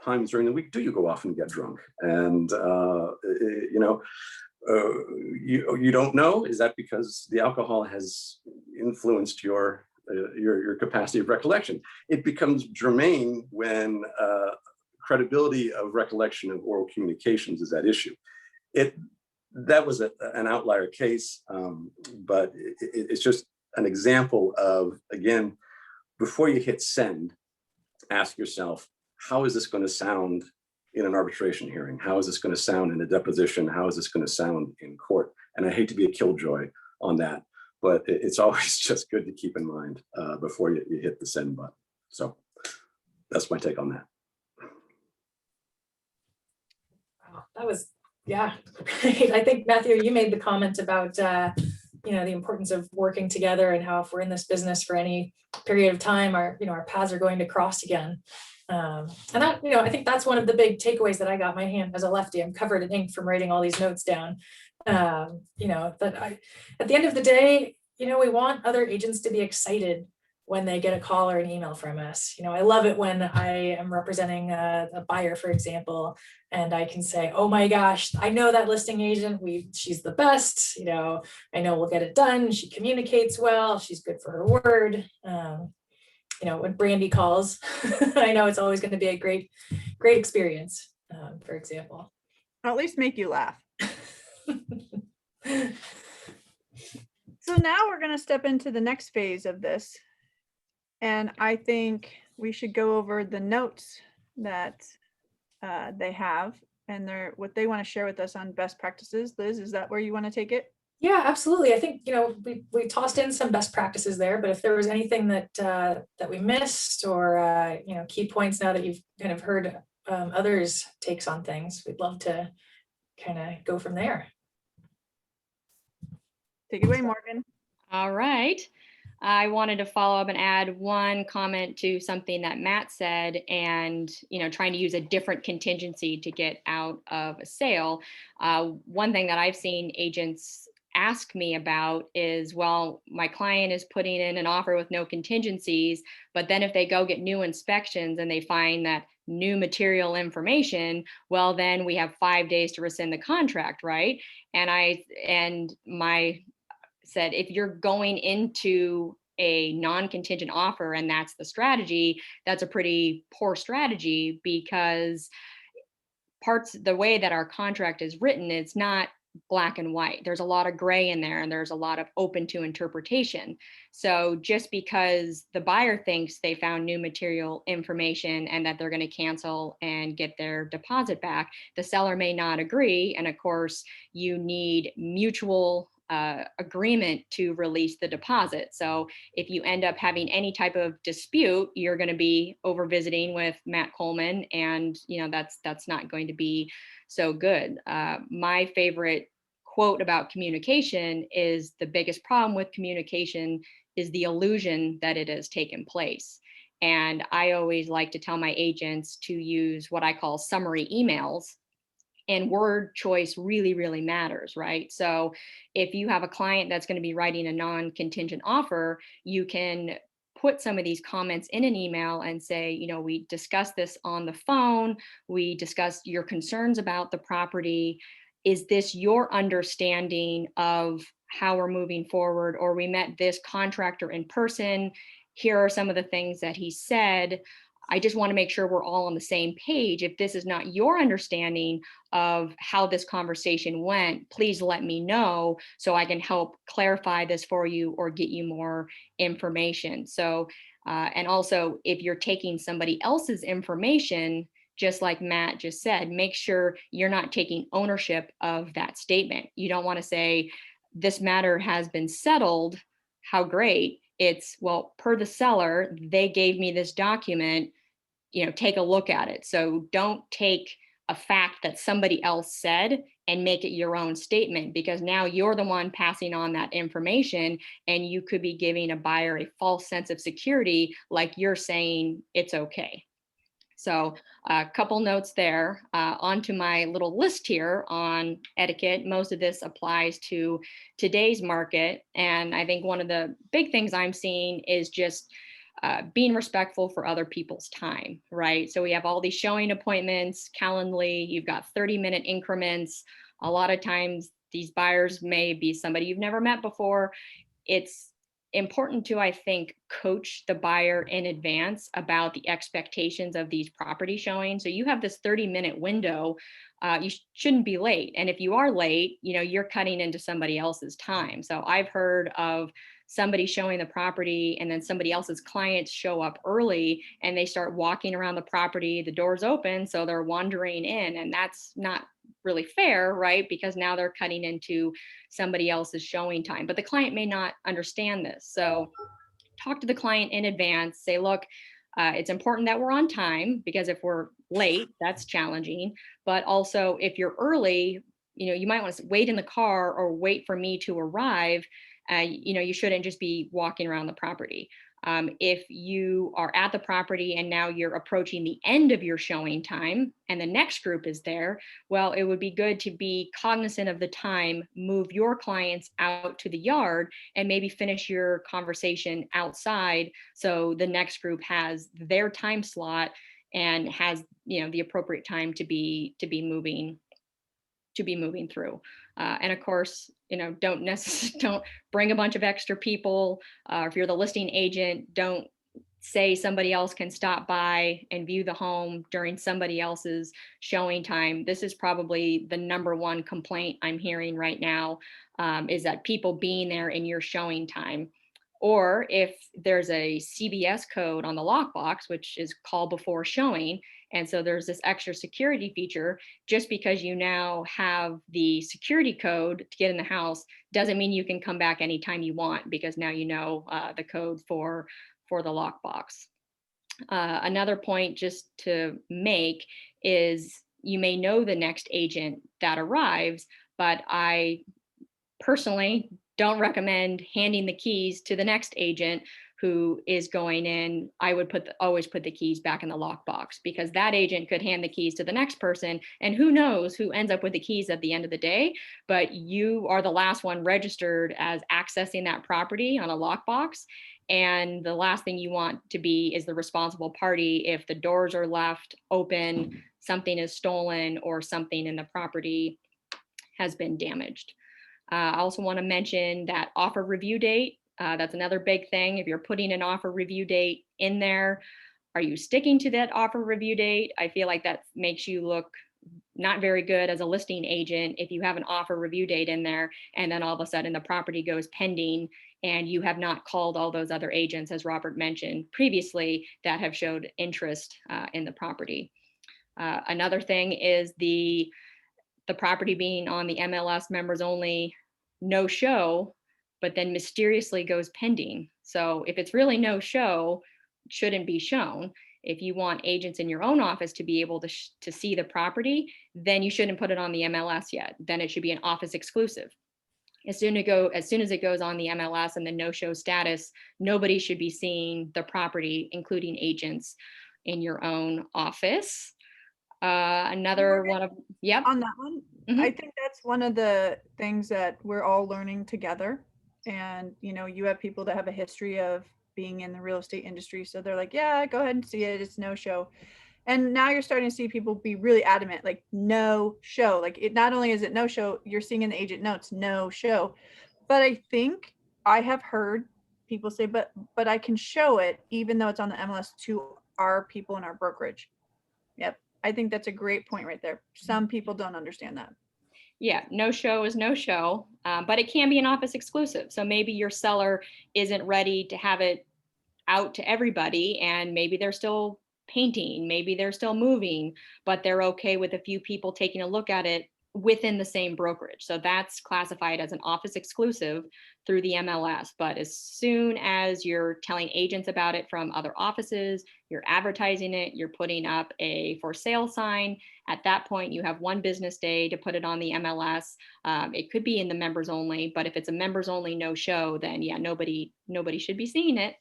times during the week do you go off and get drunk? And, you don't know? Is that because the alcohol has influenced your capacity of recollection? It becomes germane when credibility of recollection of oral communications is at issue. That was an outlier case, but it's just an example of, again, before you hit send, ask yourself, how is this going to sound in an arbitration hearing? How is this going to sound in a deposition? How is this going to sound in court? And I hate to be a killjoy on that, but it's always just good to keep in mind before you hit the send button. So that's my take on that. Wow, that was, yeah, great. I think, Matthew, you made the comment about, you know, the importance of working together and how if we're in this business for any period of time, our, you know, our paths are going to cross again. And that, you know, I think that's one of the big takeaways that I got. My hand as a lefty, I'm covered in ink from writing all these notes down. You know, that at the end of the day, you know, we want other agents to be excited when they get a call or an email from us. You know, I love it when I am representing a buyer, for example, and I can say, oh my gosh, I know that listing agent, she's the best, you know, I know we'll get it done. She communicates well, she's good for her word. You know, when Brandy calls, I know it's always going to be a great experience, for example. Or at least make you laugh. So now we're going to step into the next phase of this. And I think we should go over the notes that they have and what they want to share with us on best practices. Liz, is that where you want to take it? Yeah, absolutely. I think, you know, we tossed in some best practices there, but if there was anything that that we missed or, you know, key points now that you've kind of heard others' takes on things, we'd love to kind of go from there. Take it away, Morgan. All right. I wanted to follow up and add one comment to something that Matt said, and, you know, trying to use a different contingency to get out of a sale. One thing that I've seen agents ask me about is, well, my client is putting in an offer with no contingencies, but then if they go get new inspections and they find that new material information, well, then we have 5 days to rescind the contract, right? And my said, if you're going into a non-contingent offer and that's the strategy, that's a pretty poor strategy, because the way that our contract is written, it's not black and white. There's a lot of gray in there, and there's a lot of open to interpretation. So just because the buyer thinks they found new material information and that they're going to cancel and get their deposit back, the seller may not agree. And of course, you need mutual agreement to release the deposit. So if you end up having any type of dispute, you're going to be over visiting with Matt Coleman, and you know that's not going to be so good. My favorite quote about communication is, the biggest problem with communication is the illusion that it has taken place. And I always like to tell my agents to use what I call summary emails. And word choice really, really matters, right? So if you have a client that's going to be writing a non-contingent offer, you can put some of these comments in an email and say, you know, we discussed this on the phone. We discussed your concerns about the property. Is this your understanding of how we're moving forward? Or we met this contractor in person. Here are some of the things that he said. I just want to make sure we're all on the same page. If this is not your understanding of how this conversation went, please let me know so I can help clarify this for you or get you more information. So, and also if you're taking somebody else's information, just like Matt just said, make sure you're not taking ownership of that statement. You don't want to say, this matter has been settled. How great. It's, well, per the seller, they gave me this document, you know, take a look at it. So don't take a fact that somebody else said and make it your own statement, because now you're the one passing on that information, and you could be giving a buyer a false sense of security, like you're saying it's okay. So a couple notes there. Onto my little list here on etiquette. Most of this applies to today's market. And I think one of the big things I'm seeing is just being respectful for other people's time, right? So we have all these showing appointments, Calendly, you've got 30-minute increments. A lot of times these buyers may be somebody you've never met before. It's important to, I think, coach the buyer in advance about the expectations of these property showings. So you have this 30-minute window, you shouldn't be late. And if you are late, you know, you're cutting into somebody else's time. So I've heard of somebody showing the property and then somebody else's clients show up early and they start walking around the property, the door's open, so they're wandering in, and that's not really fair, right? Because now they're cutting into somebody else's showing time, but the client may not understand this. So talk to the client in advance, say, look, it's important that we're on time, because if we're late, that's challenging. But also if you're early, you might want to wait in the car or wait for me to arrive. You shouldn't just be walking around the property. If you are at the property and now you're approaching the end of your showing time and the next group is there, well, it would be good to be cognizant of the time, move your clients out to the yard and maybe finish your conversation outside, so the next group has their time slot and has the appropriate time to be moving through. And of course, don't bring a bunch of extra people. If you're the listing agent, don't say somebody else can stop by and view the home during somebody else's showing time. This is probably the number one complaint I'm hearing right now, is that people being there in your showing time. Or if there's a CBS code on the lockbox, which is call before showing, and so there's this extra security feature, just because you now have the security code to get in the house doesn't mean you can come back anytime you want, because now you know the code for the lockbox. Another point just to make is you may know the next agent that arrives, but I personally don't recommend handing the keys to the next agent who is going in. I would always put the keys back in the lockbox, because that agent could hand the keys to the next person, and who knows who ends up with the keys at the end of the day. But you are the last one registered as accessing that property on a lockbox. And the last thing you want to be is the responsible party if the doors are left open, something is stolen, or something in the property has been damaged. I also want to mention that offer review date. That's another big thing. If you're putting an offer review date in there, are you sticking to that offer review date? I feel like that makes you look not very good as a listing agent if you have an offer review date in there and then all of a sudden the property goes pending and you have not called all those other agents, as Robert mentioned previously, that have showed interest in the property. Another thing is the property being on the MLS members only no show, but then mysteriously goes pending. So if it's really no show, it shouldn't be shown. If you want agents in your own office to be able to see the property, then you shouldn't put it on the MLS yet. Then it should be an office exclusive. As soon as it goes on the MLS and the no-show status, nobody should be seeing the property, including agents in your own office. Another one of, yep. On that one, I think that's one of the things that we're all learning together. And, you have people that have a history of being in the real estate industry. So they're like, yeah, go ahead and see it. It's no show. And now you're starting to see people be really adamant, like no show. Like it not only is it no show, you're seeing in the agent notes, no show. But I think I have heard people say, but I can show it even though it's on the MLS to our people in our brokerage. Yep. I think that's a great point right there. Some people don't understand that. Yeah, no show is no show, but it can be an office exclusive. So maybe your seller isn't ready to have it out to everybody, and maybe they're still painting, maybe they're still moving, but they're okay with a few people taking a look at it within the same brokerage. So that's classified as an office exclusive through the MLS. But as soon as you're telling agents about it from other offices, you're advertising it, you're putting up a for sale sign, at that point you have 1 business day to put it on the MLS. It could be in the members only, but if it's a members only no show, then yeah, nobody should be seeing it.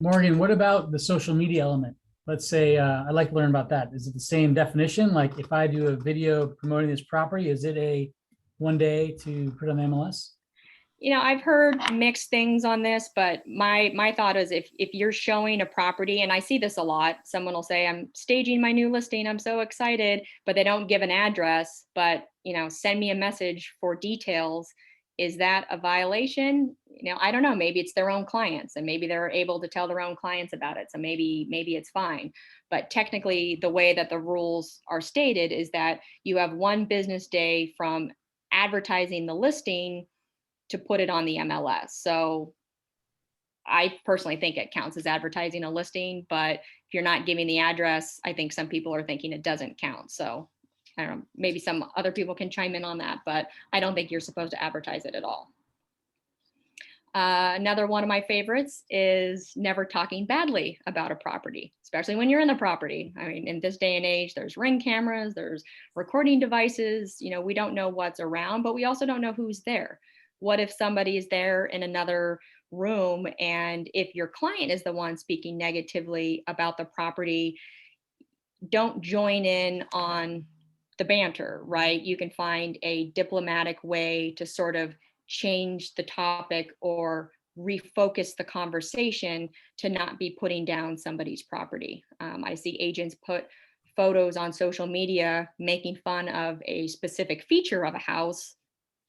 Morgan, what about the social media element? Let's say I'd like to learn about that. Is it the same definition? Like if I do a video promoting this property, is it a 1 day to put on the MLS? I've heard mixed things on this, but my thought is if you're showing a property, and I see this a lot, someone will say, I'm staging my new listing, I'm so excited, but they don't give an address, but send me a message for details. Is that a violation? I don't know, maybe it's their own clients and maybe they're able to tell their own clients about it. So maybe it's fine. But technically the way that the rules are stated is that you have 1 business day from advertising the listing to put it on the MLS. So I personally think it counts as advertising a listing, but if you're not giving the address, I think some people are thinking it doesn't count. So I don't know, maybe some other people can chime in on that, but I don't think you're supposed to advertise it at all. Another one of my favorites is never talking badly about a property, especially when you're in the property. I mean, in this day and age, there's Ring cameras, there's recording devices. You know, we don't know what's around, but we also don't know who's there. What if somebody is there in another room, and if your client is the one speaking negatively about the property, don't join in on the banter, right? You can find a diplomatic way to sort of change the topic or refocus the conversation to not be putting down somebody's property. I see agents put photos on social media making fun of a specific feature of a house.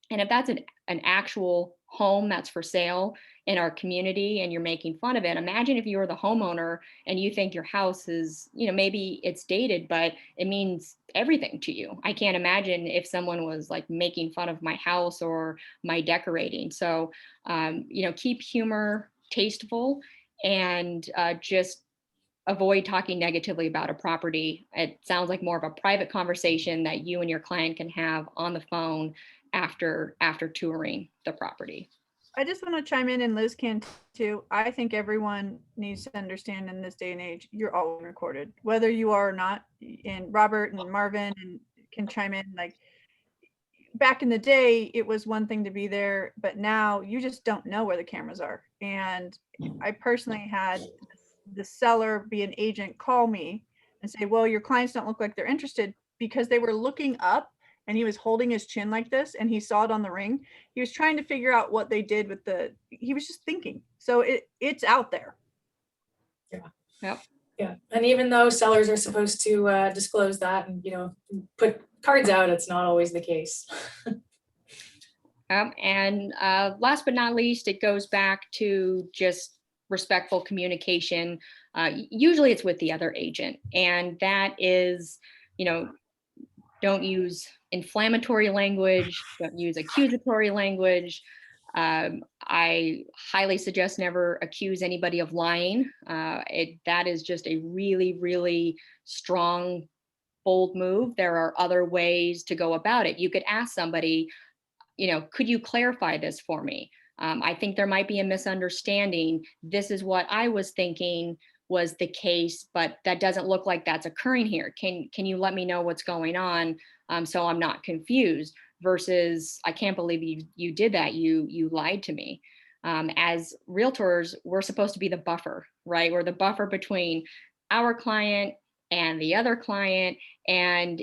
And if that's an actual home that's for sale in our community and you're making fun of it, imagine if you were the homeowner and you think your house is, you know, maybe it's dated, but it means everything to you. I can't imagine if someone was like making fun of my house or my decorating. So, you know, keep humor tasteful and just avoid talking negatively about a property. It sounds like more of a private conversation that you and your client can have on the phone after touring the property. I just want to chime in, and Liz can too. I think everyone needs to understand in this day and age, you're all recorded, whether you are or not. And Robert and Marvin and can chime in. Like back in the day, it was one thing to be there, but now you just don't know where the cameras are. And I personally had the seller be an agent call me and say, well, your clients don't look like they're interested, because they were looking up and he was holding his chin like this and he saw it on the ring. He was trying to figure out what they did with he was just thinking. So it's out there. Yeah. Yep. Yeah. And even though sellers are supposed to disclose that and, you know, put cards out, it's not always the case. And last but not least, it goes back to just respectful communication. Usually it's with the other agent, and that is, you know, don't use inflammatory language, don't use accusatory language. I highly suggest never accuse anybody of lying. That is just a really, really strong, bold move. There are other ways to go about it. You could ask somebody, you know, could you clarify this for me? I think there might be a misunderstanding. This is what I was thinking was the case, but that doesn't look like that's occurring here. Can you let me know what's going on so I'm not confused? Versus, I can't believe you did that. You lied to me. As realtors, we're supposed to be the buffer, right? We're the buffer between our client and the other client, and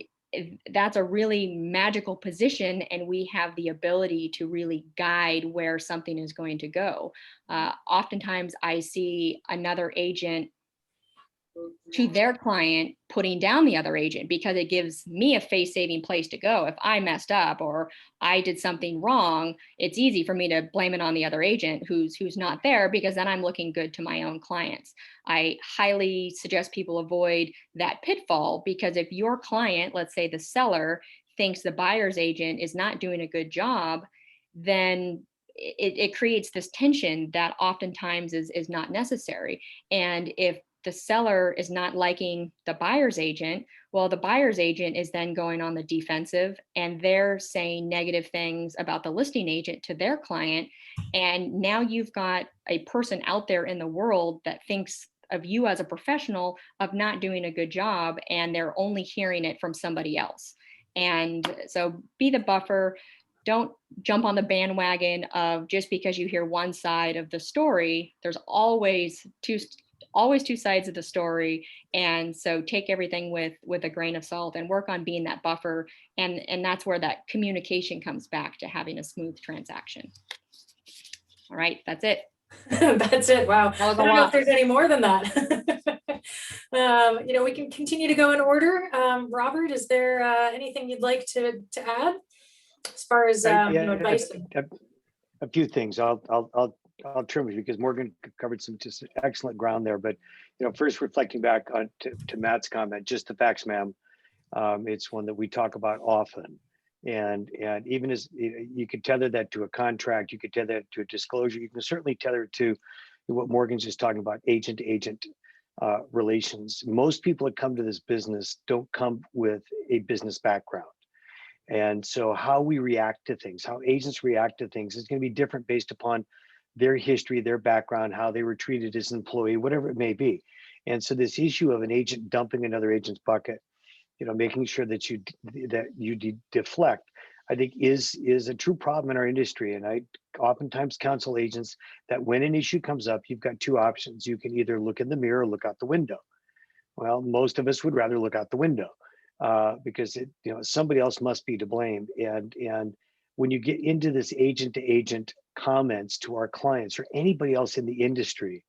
that's a really magical position, and we have the ability to really guide where something is going to go. Oftentimes I see another agent to their client putting down the other agent because it gives me a face-saving place to go. If I messed up or I did something wrong, it's easy for me to blame it on the other agent who's not there, because then I'm looking good to my own clients. I highly suggest people avoid that pitfall, because if your client, let's say the seller, thinks the buyer's agent is not doing a good job, then it creates this tension that oftentimes is not necessary. And if the seller is not liking the buyer's agent, well, the buyer's agent is then going on the defensive and they're saying negative things about the listing agent to their client. And now you've got a person out there in the world that thinks of you as a professional of not doing a good job, and they're only hearing it from somebody else. And so be the buffer. Don't jump on the bandwagon of just because you hear one side of the story. There's always two sides of the story. And so take everything with a grain of salt and work on being that buffer. And that's where that communication comes back to having a smooth transaction. All right, that's it. That's it. Wow. That was a I don't know lot. if there's any more than that. You know, we can continue to go in order. Robert, is there anything you'd like to add as far as you know, advice? A few things. I'll trim it because Morgan covered some just excellent ground there. But you know, first reflecting back on to Matt's comment, just the facts, ma'am. It's one that we talk about often, and even as you could tether that to a contract, you could tether that to a disclosure. You can certainly tether it to what Morgan's just talking about, agent to agent relations. Most people that come to this business don't come with a business background. And so how we react to things, how agents react to things is going to be different based upon their history, their background, how they were treated as an employee, whatever it may be. And so this issue of an agent dumping another agent's bucket, making sure that you deflect, I think is a true problem in our industry. And I oftentimes counsel agents that when an issue comes up, you've got two options. You can either look in the mirror or look out the window. Well, most of us would rather look out the window because somebody else must be to blame. And when you get into this agent to agent comments to our clients or anybody else in the industry,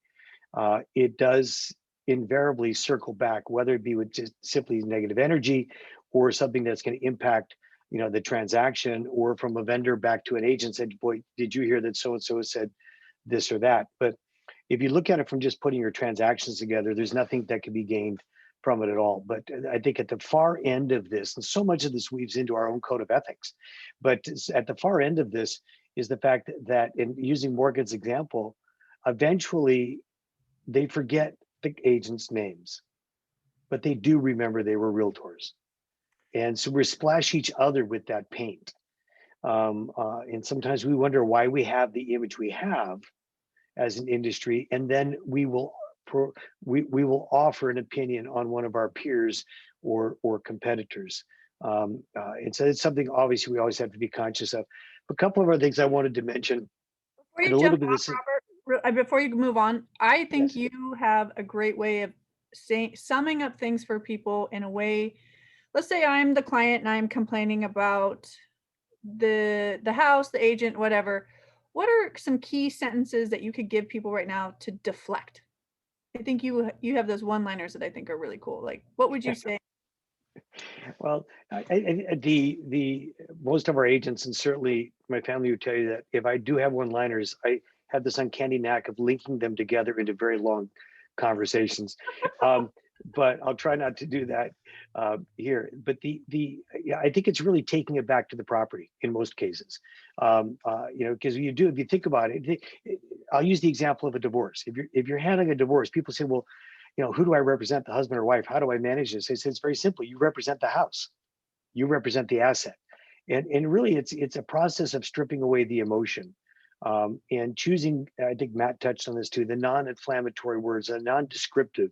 it does invariably circle back, whether it be with just simply negative energy or something that's going to impact the transaction, or from a vendor back to an agent said, boy, did you hear that so-and-so said this or that? But if you look at it from just putting your transactions together, there's nothing that can be gained from it at all. But I think at the far end of this, and so much of this weaves into our own code of ethics, but at the far end of this is the fact that in using Morgan's example, eventually they forget the agents' names, but they do remember they were realtors. And so we splash each other with that paint. And sometimes we wonder why we have the image we have as an industry, and then we will offer an opinion on one of our peers or competitors. And so it's something obviously we always have to be conscious of. A couple of other things I wanted to mention. Before you jump off, Robert, before you move on, I think Yes. you have a great way of summing up things for people in a way. Let's say I'm the client and I'm complaining about the house, the agent, whatever. What are some key sentences that you could give people right now to deflect? I think you have those one-liners that I think are really cool. Like, what would you say? Well, the most of our agents, and certainly my family, would tell you that if I do have one-liners, I have this uncanny knack of linking them together into very long conversations. But I'll try not to do that here. But I think it's really taking it back to the property in most cases. Because if you think about it, I'll use the example of a divorce. If you're handling a divorce, people say, well, who do I represent, the husband or wife? How do I manage this? I say it's very simple. You represent the house. You represent the asset. And really, it's a process of stripping away the emotion and choosing, I think Matt touched on this too, the non-inflammatory words, the non-descriptive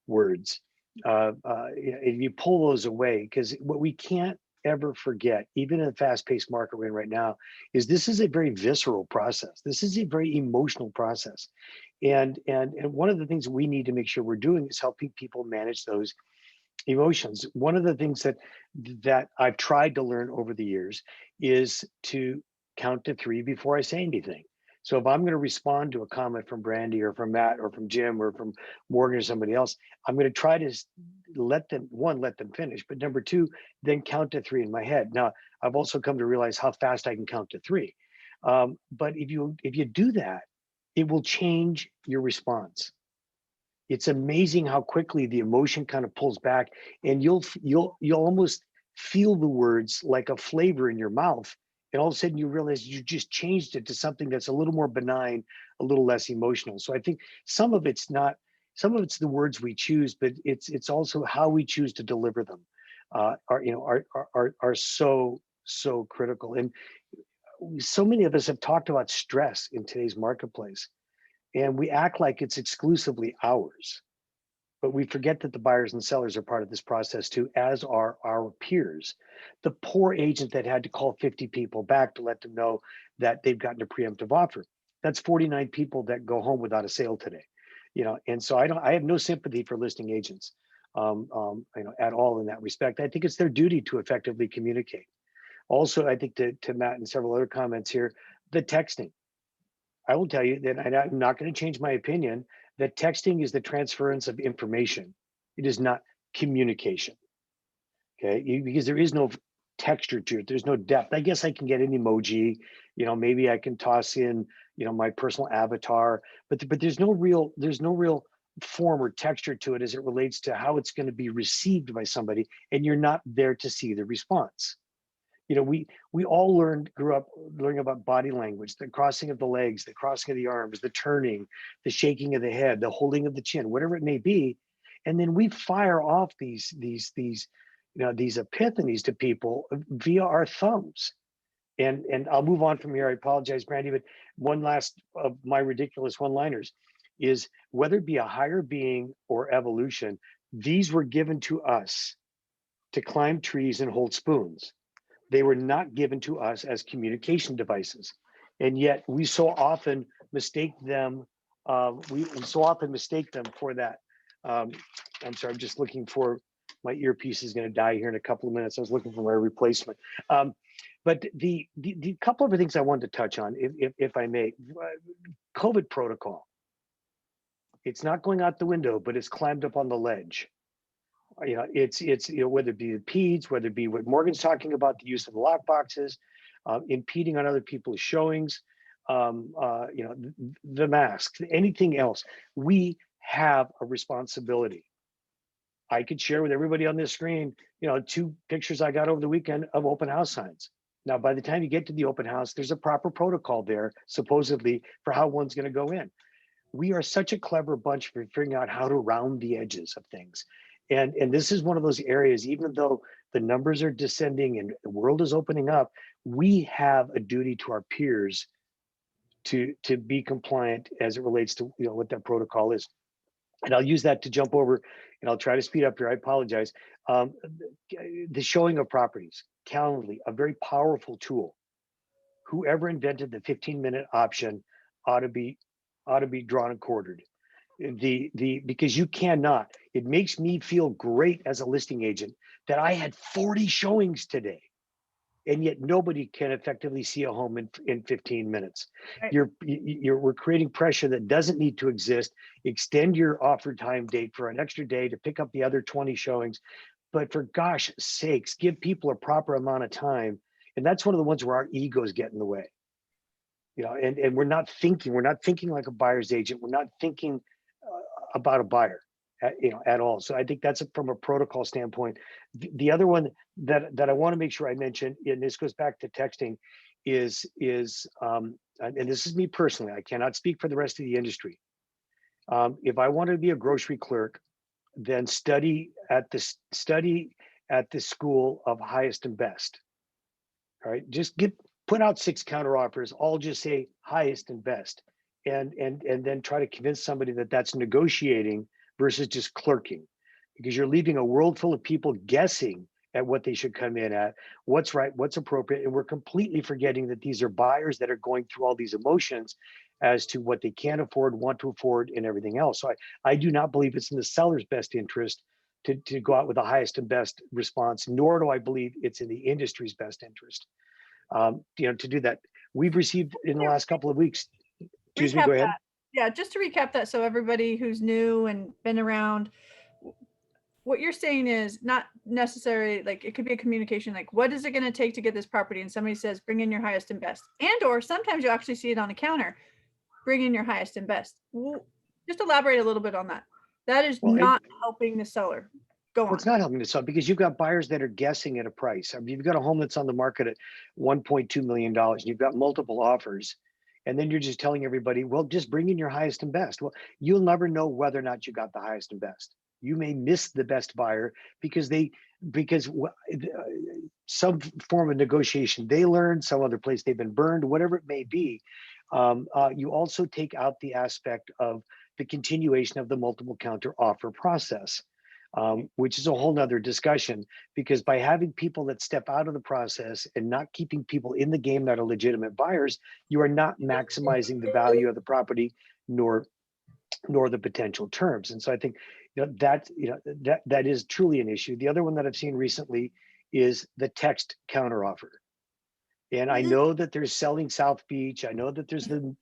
words. If you pull those away, because what we can't ever forget, even in a fast-paced market we're in right now, is this is a very visceral process. This is a very emotional process. And one of the things we need to make sure we're doing is helping people manage those emotions. One of the things that I've tried to learn over the years is to count to 3 before I say anything. So if I'm going to respond to a comment from Brandy or from Matt or from Jim or from Morgan or somebody else, I'm going to try to let them finish, but number 2, then count to 3 in my head. Now, I've also come to realize how fast I can count to 3. But if you do that, it will change your response. It's amazing how quickly the emotion kind of pulls back, and you'll almost feel the words like a flavor in your mouth. And all of a sudden you realize you just changed it to something that's a little more benign, a little less emotional. So I think some of it's the words we choose, but it's also how we choose to deliver them are so critical. And so many of us have talked about stress in today's marketplace, and we act like it's exclusively ours. But we forget that the buyers and sellers are part of this process too, as are our peers. The poor agent that had to call 50 people back to let them know that they've gotten a preemptive offer. That's 49 people that go home without a sale today. And so I have no sympathy for listing agents at all in that respect. I think it's their duty to effectively communicate. Also, I think to Matt and several other comments here, the texting. I will tell you that I'm not going to change my opinion that texting is the transference of information. It is not communication. Okay, because there is no texture to it. There's no depth. I guess I can get an emoji. Maybe I can toss in, my personal avatar, but there's no real form or texture to it as it relates to how it's going to be received by somebody, and you're not there to see the response. we all grew up learning about body language, the crossing of the legs, the crossing of the arms, the turning, the shaking of the head, the holding of the chin, whatever it may be. And then we fire off these epiphanies to people via our thumbs. And I'll move on from here. I apologize, Brandy, but one last of my ridiculous one-liners is, whether it be a higher being or evolution, these were given to us to climb trees and hold spoons. They were not given to us as communication devices. And yet we so often mistake them. We so often mistake them for that. I'm sorry, I'm just looking for, my earpiece is going to die here in a couple of minutes. I was looking for my replacement. But the couple of things I wanted to touch on, if I may, COVID protocol. It's not going out the window, but it's climbed up on the ledge. It's whether it be the PEDS, whether it be what Morgan's talking about, the use of the lock boxes, impeding on other people's showings, the masks, anything else. We have a responsibility. I could share with everybody on this screen, 2 pictures I got over the weekend of open house signs. Now, by the time you get to the open house, there's a proper protocol there, supposedly, for how one's going to go in. We are such a clever bunch for figuring out how to round the edges of things. And this is one of those areas, even though the numbers are descending and the world is opening up, we have a duty to our peers to be compliant as it relates to what that protocol is. And I'll use that to jump over, and I'll try to speed up here. I apologize. The showing of properties, Calendly, a very powerful tool. Whoever invented the 15-minute option ought to be drawn and quartered. Because you cannot. It makes me feel great as a listing agent that I had 40 showings today, and yet nobody can effectively see a home in 15 minutes. Right. We're creating pressure that doesn't need to exist. Extend your offer time date for an extra day to pick up the other 20 showings. But for gosh sakes, give people a proper amount of time. And that's one of the ones where our egos get in the way. And we're not thinking like a buyer's agent. We're not thinking about a buyer at all. So I think that's from a protocol standpoint. The other one that I want to make sure I mention, and this goes back to texting, is and this is me personally, I cannot speak for the rest of the industry. If I want to be a grocery clerk, then study at the school of highest and best. All right, just put out 6 counter offers, all just say highest and best, and then try to convince somebody that that's negotiating versus just clerking, because you're leaving a world full of people guessing at what they should come in at, what's right, what's appropriate, and we're completely forgetting that these are buyers that are going through all these emotions as to what they can't afford, want to afford, and everything else. So I do not believe it's in the seller's best interest to go out with the highest and best response, nor do I believe it's in the industry's best interest. To do that. We've received in the last couple of weeks. Excuse me, go ahead. Yeah, just to recap that, so everybody who's new and been around, what you're saying is not necessarily, like, it could be a communication, like, what is it going to take to get this property? And somebody says, bring in your highest and best. And or sometimes you actually see it on the counter, bring in your highest and best. Just elaborate a little bit on that. That is not helping the seller. Go on. It's not helping the seller, because you've got buyers that are guessing at a price. I mean, you've got a home that's on the market at $1.2 million. And you've got multiple offers. And then you're just telling everybody, well, just bring in your highest and best. Well, you'll never know whether or not you got the highest and best. You may miss the best buyer because some form of negotiation they learned, some other place they've been burned, whatever it may be. You also take out the aspect of the continuation of the multiple counter offer process, which is a whole nother discussion, because by having people that step out of the process and not keeping people in the game that are legitimate buyers, you are not maximizing the value of the property, nor the potential terms. And so I think that is truly an issue. The other one that I've seen recently is the text counteroffer. And I know that there's selling South Beach. I know that there's the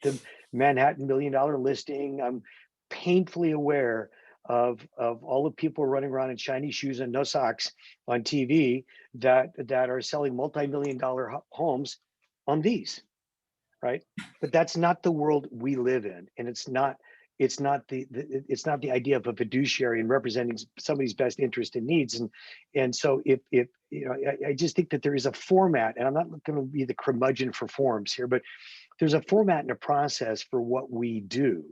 Manhattan $1 million listing. I'm painfully aware of all the people running around in shiny shoes and no socks on TV that are selling multi-million-dollar homes on these, right? But that's not the world we live in, and it's not It's not the idea of a fiduciary and representing somebody's best interest and needs. And so if I just think that there is a format, and I'm not going to be the curmudgeon for forms here, but there's a format and a process for what we do.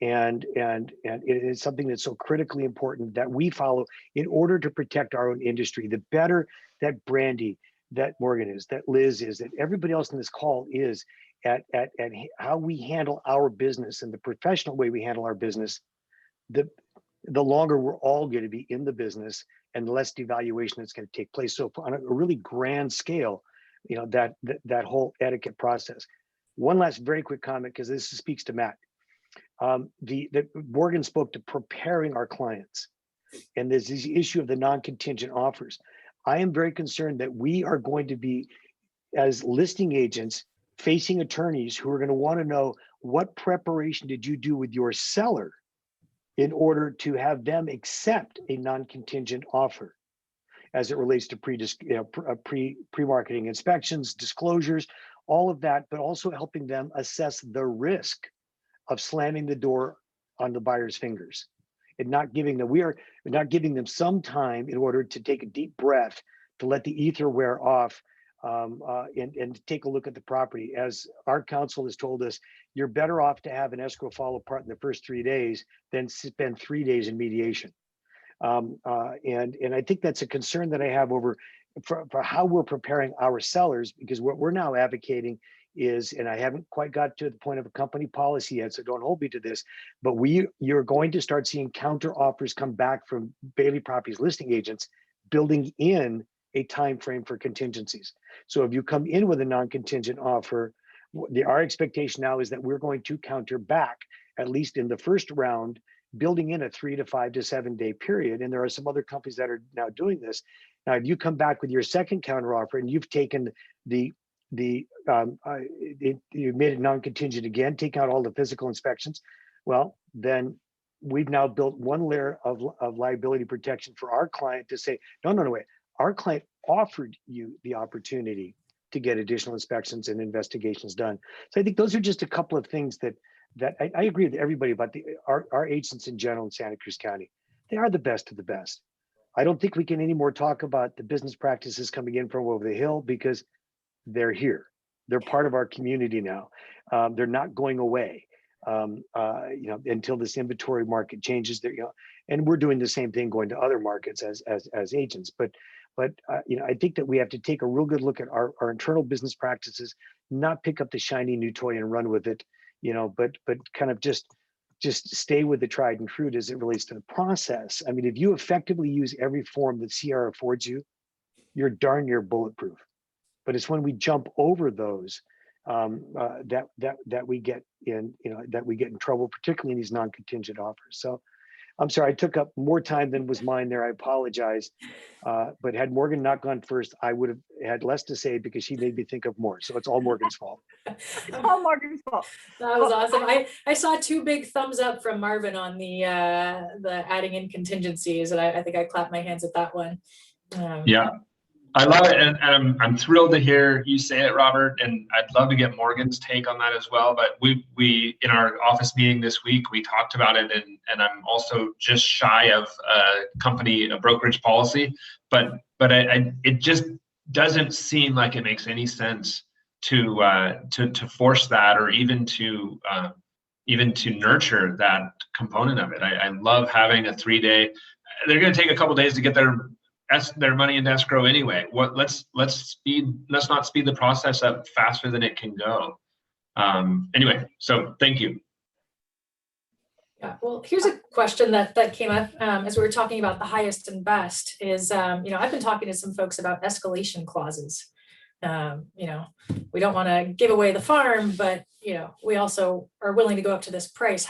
And it is something that's so critically important that we follow in order to protect our own industry. The better that Brandy, that Morgan is, that Liz is, that everybody else in this call is at how we handle our business and the professional way we handle our business, the longer we're all going to be in the business and the less devaluation that's going to take place. So on a really grand scale, that whole etiquette process. One last very quick comment, because this speaks to Matt. Morgan spoke to preparing our clients, and there's this issue of the non-contingent offers. I am very concerned that we are going to be, as listing agents, facing attorneys who are going to want to know, what preparation did you do with your seller in order to have them accept a non-contingent offer as it relates to pre-marketing inspections, disclosures, all of that, but also helping them assess the risk of slamming the door on the buyer's fingers and not giving them some time in order to take a deep breath, to let the ether wear off, and take a look at the property. As our counsel has told us, you're better off to have an escrow fall apart in the first 3 days than spend 3 days in mediation. And I think that's a concern that I have for how we're preparing our sellers, because what we're now advocating is, and I haven't quite got to the point of a company policy yet, so don't hold me to this, but you're going to start seeing counter offers come back from Bailey Properties listing agents, building in a time frame for contingencies. So if you come in with a non-contingent offer, our expectation now is that we're going to counter back, at least in the first round, building in a 3 to 5 to 7 day period. And there are some other companies that are now doing this. Now, if you come back with your second counter offer and you've taken you made it non-contingent again, take out all the physical inspections, well, then we've now built one layer of liability protection for our client to say, no, wait. Our client offered you the opportunity to get additional inspections and investigations done. So I think those are just a couple of things that I agree with everybody about our agents in general in Santa Cruz County. They are the best of the best. I don't think we can anymore talk about the business practices coming in from over the hill, because they're here. They're part of our community now. They're not going away, until this inventory market changes. And we're doing the same thing going to other markets as agents. But I think that we have to take a real good look at our internal business practices, not pick up the shiny new toy and run with it, but kind of just stay with the tried and true as it relates to the process. I mean, if you effectively use every form that CR affords you, you're darn near bulletproof. But it's when we jump over those that we get in trouble, particularly in these non-contingent offers. So I'm sorry, I took up more time than was mine there. I apologize. But had Morgan not gone first, I would have had less to say, because she made me think of more. So it's all Morgan's fault. It's all Morgan's fault. That was awesome. I saw 2 big thumbs up from Marvin on the adding in contingencies, and I think I clapped my hands at that one. Yeah, I love it, and I'm thrilled to hear you say it, Robert. And I'd love to get Morgan's take on that as well. But we in our office meeting this week, we talked about it, and I'm also just shy of a brokerage policy, but it just doesn't seem like it makes any sense to force that, or even to nurture that component of it. I love having a 3-day. They're going to take a couple days to get their money in escrow anyway. Let's not speed the process up faster than it can go. Anyway, so thank you. Yeah, well, here's a question that came up as we were talking about the highest and best is, I've been talking to some folks about escalation clauses. We don't want to give away the farm, but, we also are willing to go up to this price.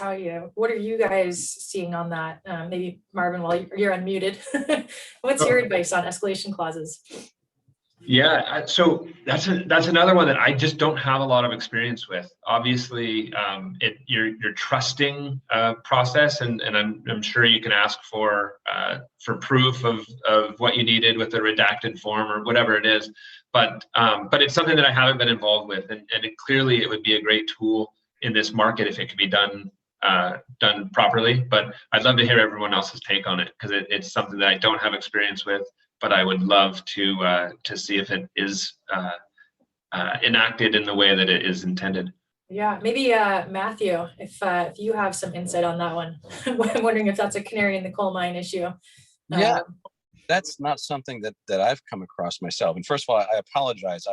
What are you guys seeing on that? Maybe Marvin, while you're unmuted, what's your advice on escalation clauses? Yeah, so that's another one that I just don't have a lot of experience with. Obviously, you're trusting process, and I'm sure you can ask for proof of what you needed with a redacted form or whatever it is. But it's something that I haven't been involved with, and clearly it would be a great tool in this market if it could be done done properly. But I'd love to hear everyone else's take on it, because it's something that I don't have experience with, but I would love to see if it is enacted in the way that it is intended. Yeah, maybe Matthew, if you have some insight on that one. I'm wondering if that's a canary in the coal mine issue. Yeah, that's not something that I've come across myself. And first of all, I apologize.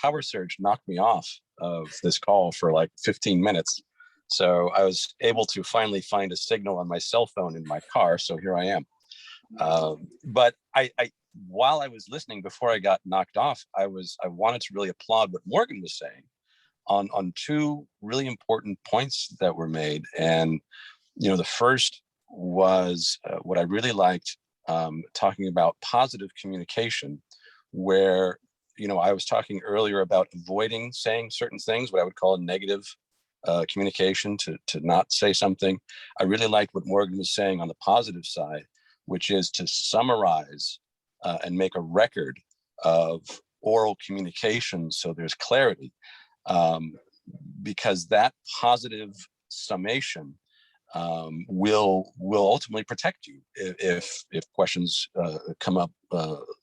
Power surge knocked me off of this call for like 15 minutes. So I was able to finally find a signal on my cell phone in my car. So here I am. But while I was listening, before I got knocked off, I wanted to really applaud what Morgan was saying on two really important points that were made. And, the first was what I really liked, talking about positive communication, where, I was talking earlier about avoiding saying certain things, what I would call a negative communication, to not say something. I really liked what Morgan was saying on the positive side, which is to summarize and make a record of oral communication so there's clarity, because that positive summation will ultimately protect you if questions come up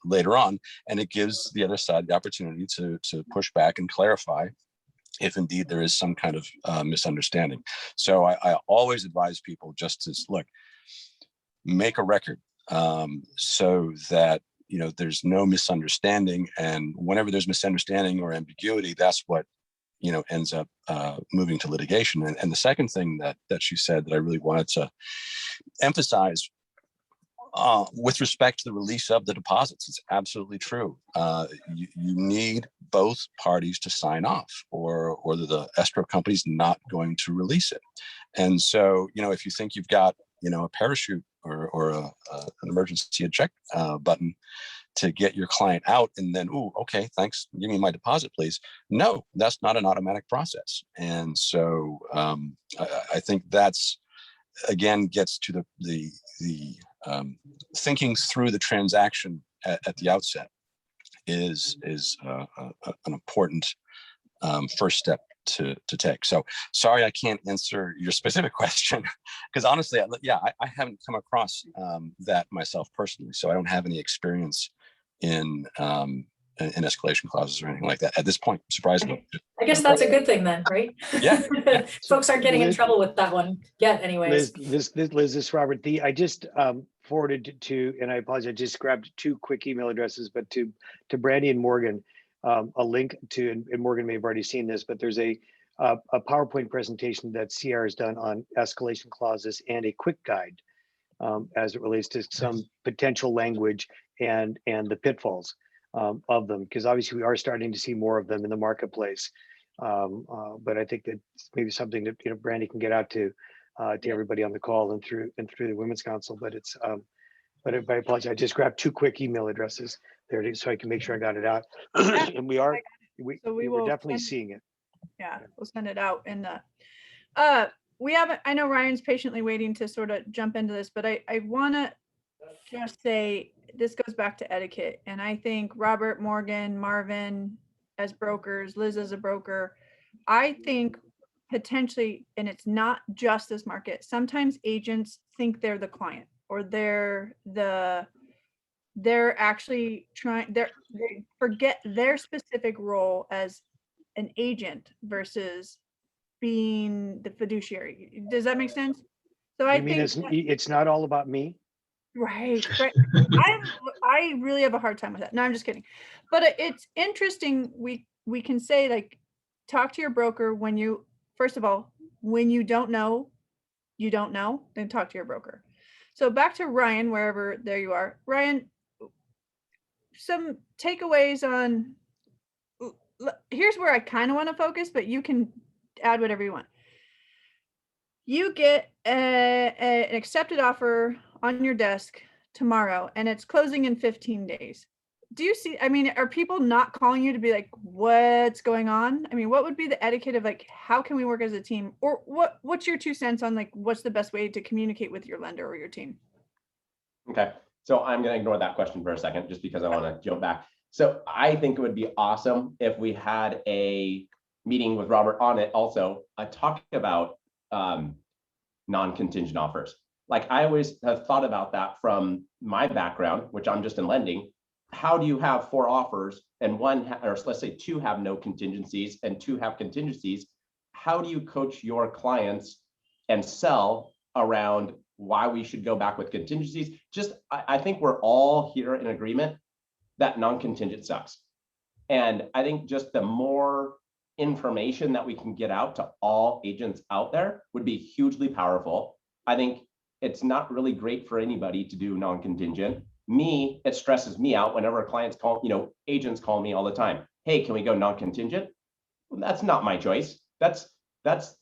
later on, and it gives the other side the opportunity to push back and clarify if indeed there is some kind of misunderstanding. So I always advise people just to look, make a record, so that there's no misunderstanding, and whenever there's misunderstanding or ambiguity, that's what ends up moving to litigation. And the second thing that she said that I really wanted to emphasize, with respect to the release of the deposits, it's absolutely true. You need both parties to sign off, or the escrow company's not going to release it. And so, if you think you've got, a parachute or an emergency eject button to get your client out, and then, oh, okay, thanks, give me my deposit, please. No, that's not an automatic process. And so I think that's, again, gets to the thinking through the transaction at the outset is an important first step to take. So sorry, I can't answer your specific question, because honestly, I haven't come across that myself personally. So I don't have any experience in escalation clauses or anything like that at this point, surprisingly. I guess that's a good thing then, right? Yeah. Folks aren't getting in trouble with that one yet anyways. Liz, this is Robert. I just forwarded to, and I apologize, I just grabbed two quick email addresses, but to Brandy and Morgan, a link to, and Morgan may have already seen this, but there's a PowerPoint presentation that CR has done on escalation clauses and a quick guide as it relates to some potential language and the pitfalls of them, because obviously we are starting to see more of them in the marketplace. But I think that maybe something that Brandy can get out to everybody on the call and through the Women's Council. But it's but I apologize. I just grabbed two quick email addresses there so I can make sure I got it out. And we're definitely seeing it. Yeah, we'll send it out. And we haven't, I know Ryan's patiently waiting to sort of jump into this, but I want to just say this goes back to etiquette. And I think Robert, Morgan, Marvin as brokers, Liz as a broker, I think potentially, and it's not just this market, sometimes agents think they're the client, or they're actually trying, they forget their specific role as an agent versus being the fiduciary. Does that make sense? So I think it's not all about me. Right. I really have a hard time with that. No, I'm just kidding. But it's interesting. We can say, like, talk to your broker when you, first of all, when you don't know, then talk to your broker. So back to Ryan, wherever there you are. Ryan, some takeaways on, here's where I kind of want to focus, but you can add whatever you want. You get an accepted offer on your desk tomorrow, and it's closing in 15 days. Do you see, I mean, are people not calling you to be like, what's going on? I mean, what would be the etiquette of, like, how can we work as a team? Or what's your 2 cents on, like, what's the best way to communicate with your lender or your team? Okay, so I'm going to ignore that question for a second, just because I want to jump back. So I think it would be awesome if we had a meeting with Robert on it also, talking about non-contingent offers. Like I always have thought about that from my background, which I'm just in lending. How do you have 4 offers and or let's say 2 have no contingencies and 2 have contingencies? How do you coach your clients and sell around why we should go back with contingencies? I think we're all here in agreement that non-contingent sucks. And I think just the more information that we can get out to all agents out there would be hugely powerful. I think it's not really great for anybody to do non-contingent. It stresses me out whenever clients call, agents call me all the time. Hey, can we go non-contingent? Well, that's not my choice. That's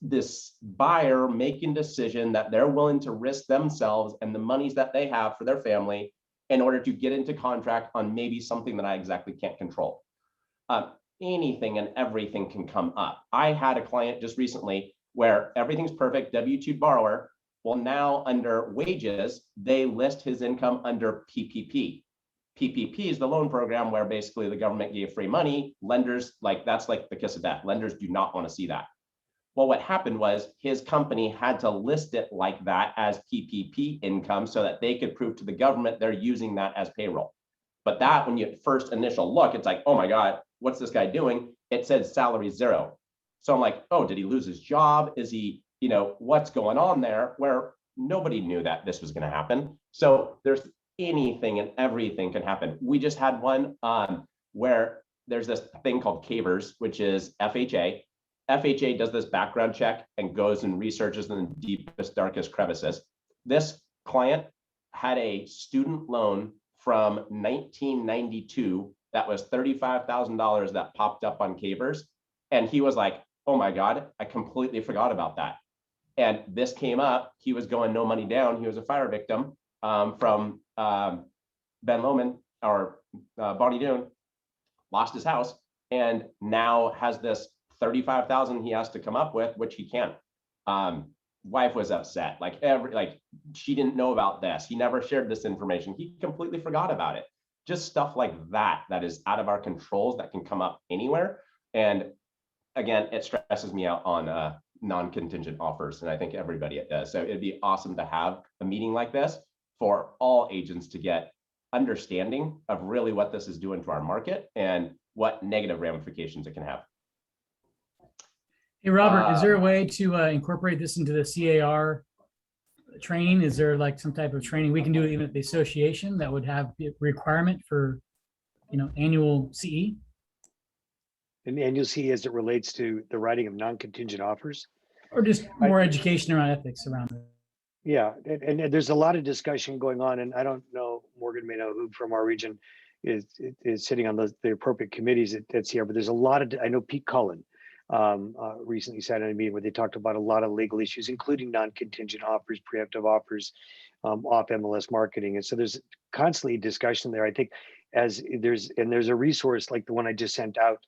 this buyer making decision that they're willing to risk themselves and the monies that they have for their family in order to get into contract on maybe something that I exactly can't control. Anything and everything can come up. I had a client just recently where everything's perfect, W-2 borrower. Well, now under wages, they list his income under PPP. PPP is the loan program where basically the government gave free money. Lenders, that's like the kiss of death. Lenders do not want to see that. Well, what happened was his company had to list it like that as PPP income so that they could prove to the government they're using that as payroll. But that, when you first initial look, it's like, oh my God, what's this guy doing? It says salary 0. So I'm like, oh, did he lose his job? Is he, what's going on there? Where nobody knew that this was going to happen. So there's anything and everything can happen. We just had one where there's this thing called CAVERS, which is FHA. FHA does this background check and goes and researches in the deepest, darkest crevices. This client had a student loan from 1992 that was $35,000 that popped up on CAVERS. And he was like, oh my God, I completely forgot about that. And this came up, he was going no money down. He was a fire victim from Ben Lomond or Bonnie Doon, lost his house, and now has this $35,000 he has to come up with, which he can't. Wife was upset, she didn't know about this. He never shared this information. He completely forgot about it. Just stuff like that is out of our controls that can come up anywhere. And again, it stresses me out on non-contingent offers, and I think everybody it does. So it'd be awesome to have a meeting like this for all agents to get understanding of really what this is doing to our market and what negative ramifications it can have. Hey, Robert, is there a way to incorporate this into the CAR training? Is there some type of training we can do even at the association that would have a requirement for, annual CE? An annual CE as it relates to the writing of non-contingent offers? Or just more education around ethics around it? Yeah, and there's a lot of discussion going on, and I don't know, Morgan may know who from our region is sitting on the appropriate committees at CR, but there's a lot of, I know Pete Cullen recently sat in a meeting where they talked about a lot of legal issues, including non-contingent offers, preemptive offers, off MLS marketing. And so there's constantly discussion there. I think there's a resource like the one I just sent out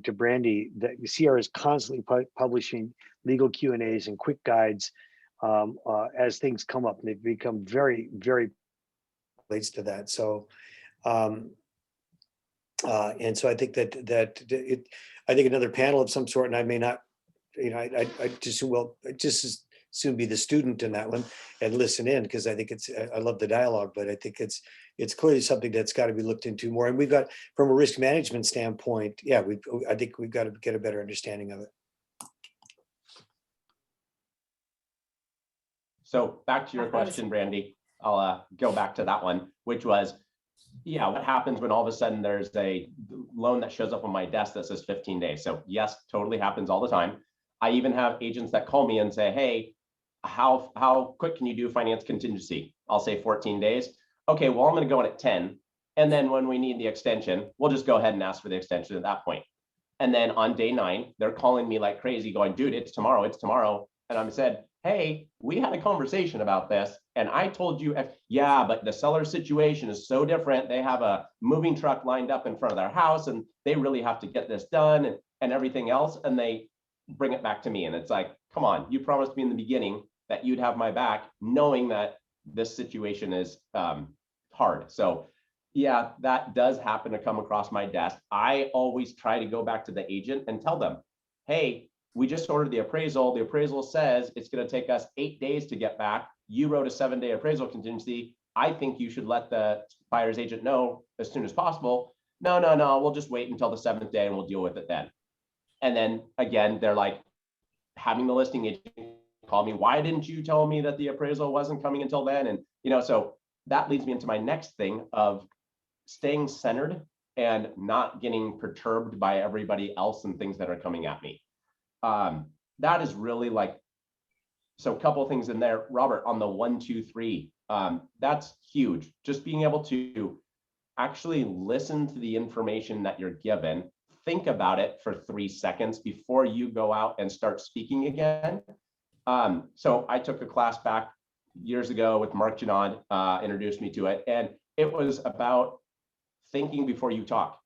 to Brandy, that CR is constantly publishing legal Q&As and quick guides as things come up, and they've become very, very relates to that. So, and so I think I think another panel of some sort, and I may not, I just as soon be the student in that one and listen in, because I think I love the dialogue, but I think it's clearly something that's got to be looked into more. And we've got, from a risk management standpoint, I think we've got to get a better understanding of it. So back to your question, Brandy, I'll go back to that one, which was, what happens when all of a sudden there's a loan that shows up on my desk that says 15 days? So yes, totally happens all the time. I even have agents that call me and say, hey, how quick can you do finance contingency? I'll say 14 days. Okay, well, I'm going to go in at 10. And then when we need the extension, we'll just go ahead and ask for the extension at that point. And then on day 9, they're calling me like crazy going, dude, it's tomorrow. And I said, hey, we had a conversation about this. And I told you, but the seller situation is so different. They have a moving truck lined up in front of their house and they really have to get this done and everything else. And they bring it back to me. And it's like, come on, you promised me in the beginning that you'd have my back, knowing that this situation is hard. So yeah, that does happen to come across my desk. I always try to go back to the agent and tell them, hey, we just ordered the appraisal. The appraisal says it's going to take us 8 days to get back. You wrote a 7-day appraisal contingency. I think you should let the buyer's agent know as soon as possible. No, we'll just wait until the 7th day and we'll deal with it then. And then again, they're like having the listing agent call me. Why didn't you tell me that the appraisal wasn't coming until then? And, so that leads me into my next thing of staying centered and not getting perturbed by everybody else and things that are coming at me. That is really like, so a couple of things in there, Robert, on the 1, 2, 3, that's huge. Just being able to actually listen to the information that you're given, think about it for 3 seconds before you go out and start speaking again. So I took a class back years ago with Mark Janod, introduced me to it, and it was about thinking before you talk.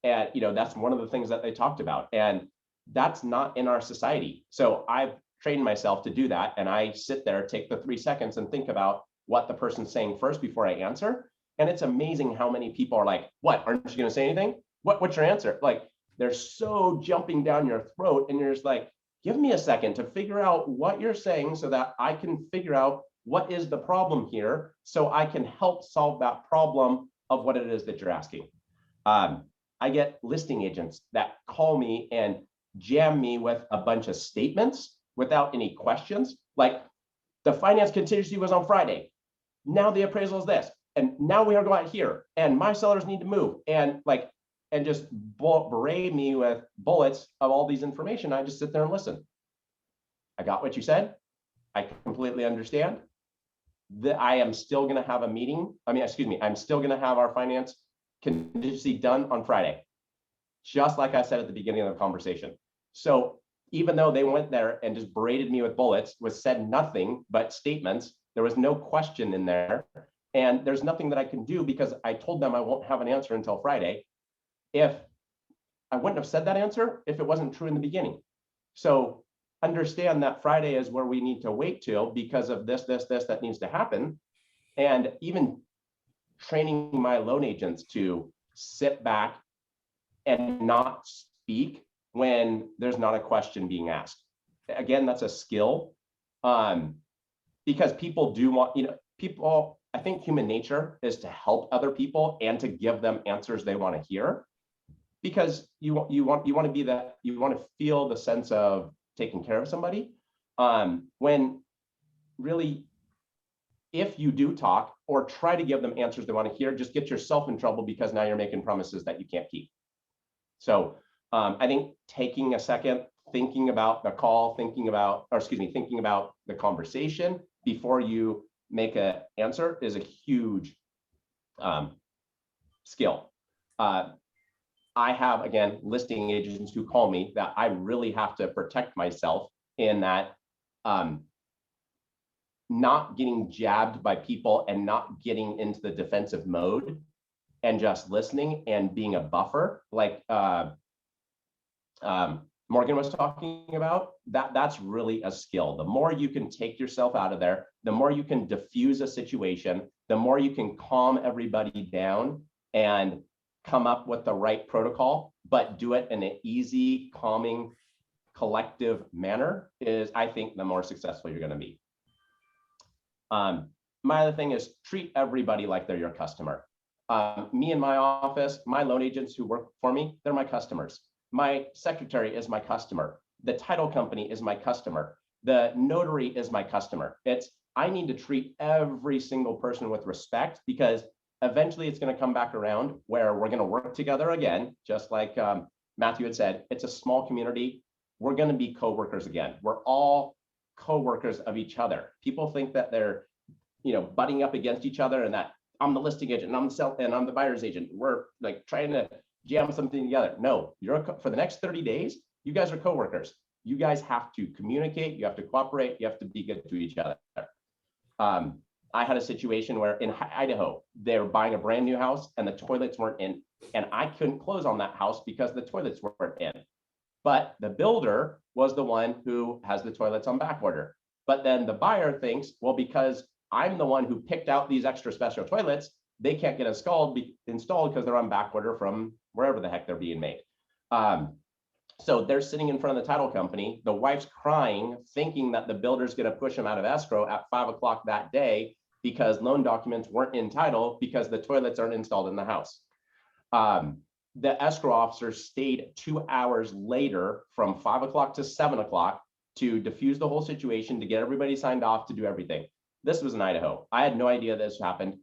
And, that's one of the things that they talked about, and that's not in our society. So I've trained myself to do that. And I sit there, take the 3 seconds and think about what the person's saying first before I answer. And it's amazing how many people are like, what, aren't you going to say anything? What's your answer? Like, they're so jumping down your throat, and you're just like, give me a second to figure out what you're saying so that I can figure out what is the problem here so I can help solve that problem of what it is that you're asking. I get listing agents that call me and jam me with a bunch of statements without any questions. Like, the finance contingency was on Friday. Now the appraisal is this. And now we are going here. And my sellers need to move. And just berate me with bullets of all these information. I just sit there and listen. I got what you said. I completely understand. That I am still going to have a meeting. I'm still going to have our finance contingency done on Friday, just like I said at the beginning of the conversation. So even though they went there and just berated me with bullets, said nothing but statements, there was no question in there. And there's nothing that I can do because I told them I won't have an answer until Friday. If I wouldn't have said that answer if it wasn't true in the beginning. So understand that Friday is where we need to wait till because of this that needs to happen. And even training my loan agents to sit back and not speak when there's not a question being asked. Again, that's a skill, because people do want, I think human nature is to help other people and to give them answers they want to hear, because you want to feel the sense of taking care of somebody. When really, if you do talk or try to give them answers they want to hear, just get yourself in trouble because now you're making promises that you can't keep. So I think taking a second, thinking about the call, thinking about the conversation before you make an answer is a huge skill. I have, again, listing agents who call me that I really have to protect myself in that not getting jabbed by people and not getting into the defensive mode and just listening and being a buffer, like Morgan was talking about. That's really a skill. The more you can take yourself out of there, the more you can diffuse a situation, the more you can calm everybody down and come up with the right protocol, but do it in an easy, calming, collective manner is, I think, the more successful you're going to be. My other thing is treat everybody like they're your customer. Me in my office, my loan agents who work for me, they're my customers. My secretary is my customer. The title company is my customer. The notary is my customer. I need to treat every single person with respect, because eventually it's going to come back around where we're going to work together again, just like Matthew had said. It's a small community. We're going to be coworkers again. We're all coworkers of each other. People think that they're, butting up against each other and that I'm the listing agent and I'm the buyer's agent. We're like trying to jam something together. No, for the next 30 days, you guys are coworkers. You guys have to communicate. You have to cooperate. You have to be good to each other. I had a situation where in Idaho, they were buying a brand new house and the toilets weren't in, and I couldn't close on that house because the toilets weren't in. But the builder was the one who has the toilets on back order. But then the buyer thinks, well, because I'm the one who picked out these extra special toilets, they can't get installed because they're on back order from wherever the heck they're being made. So they're sitting in front of the title company. The wife's crying, thinking that the builder's going to push them out of escrow at 5 o'clock that day because loan documents weren't in title because the toilets aren't installed in the house. The escrow officer stayed 2 hours later from 5 o'clock to 7 o'clock to diffuse the whole situation, to get everybody signed off, to do everything. This was in Idaho. I had no idea this happened.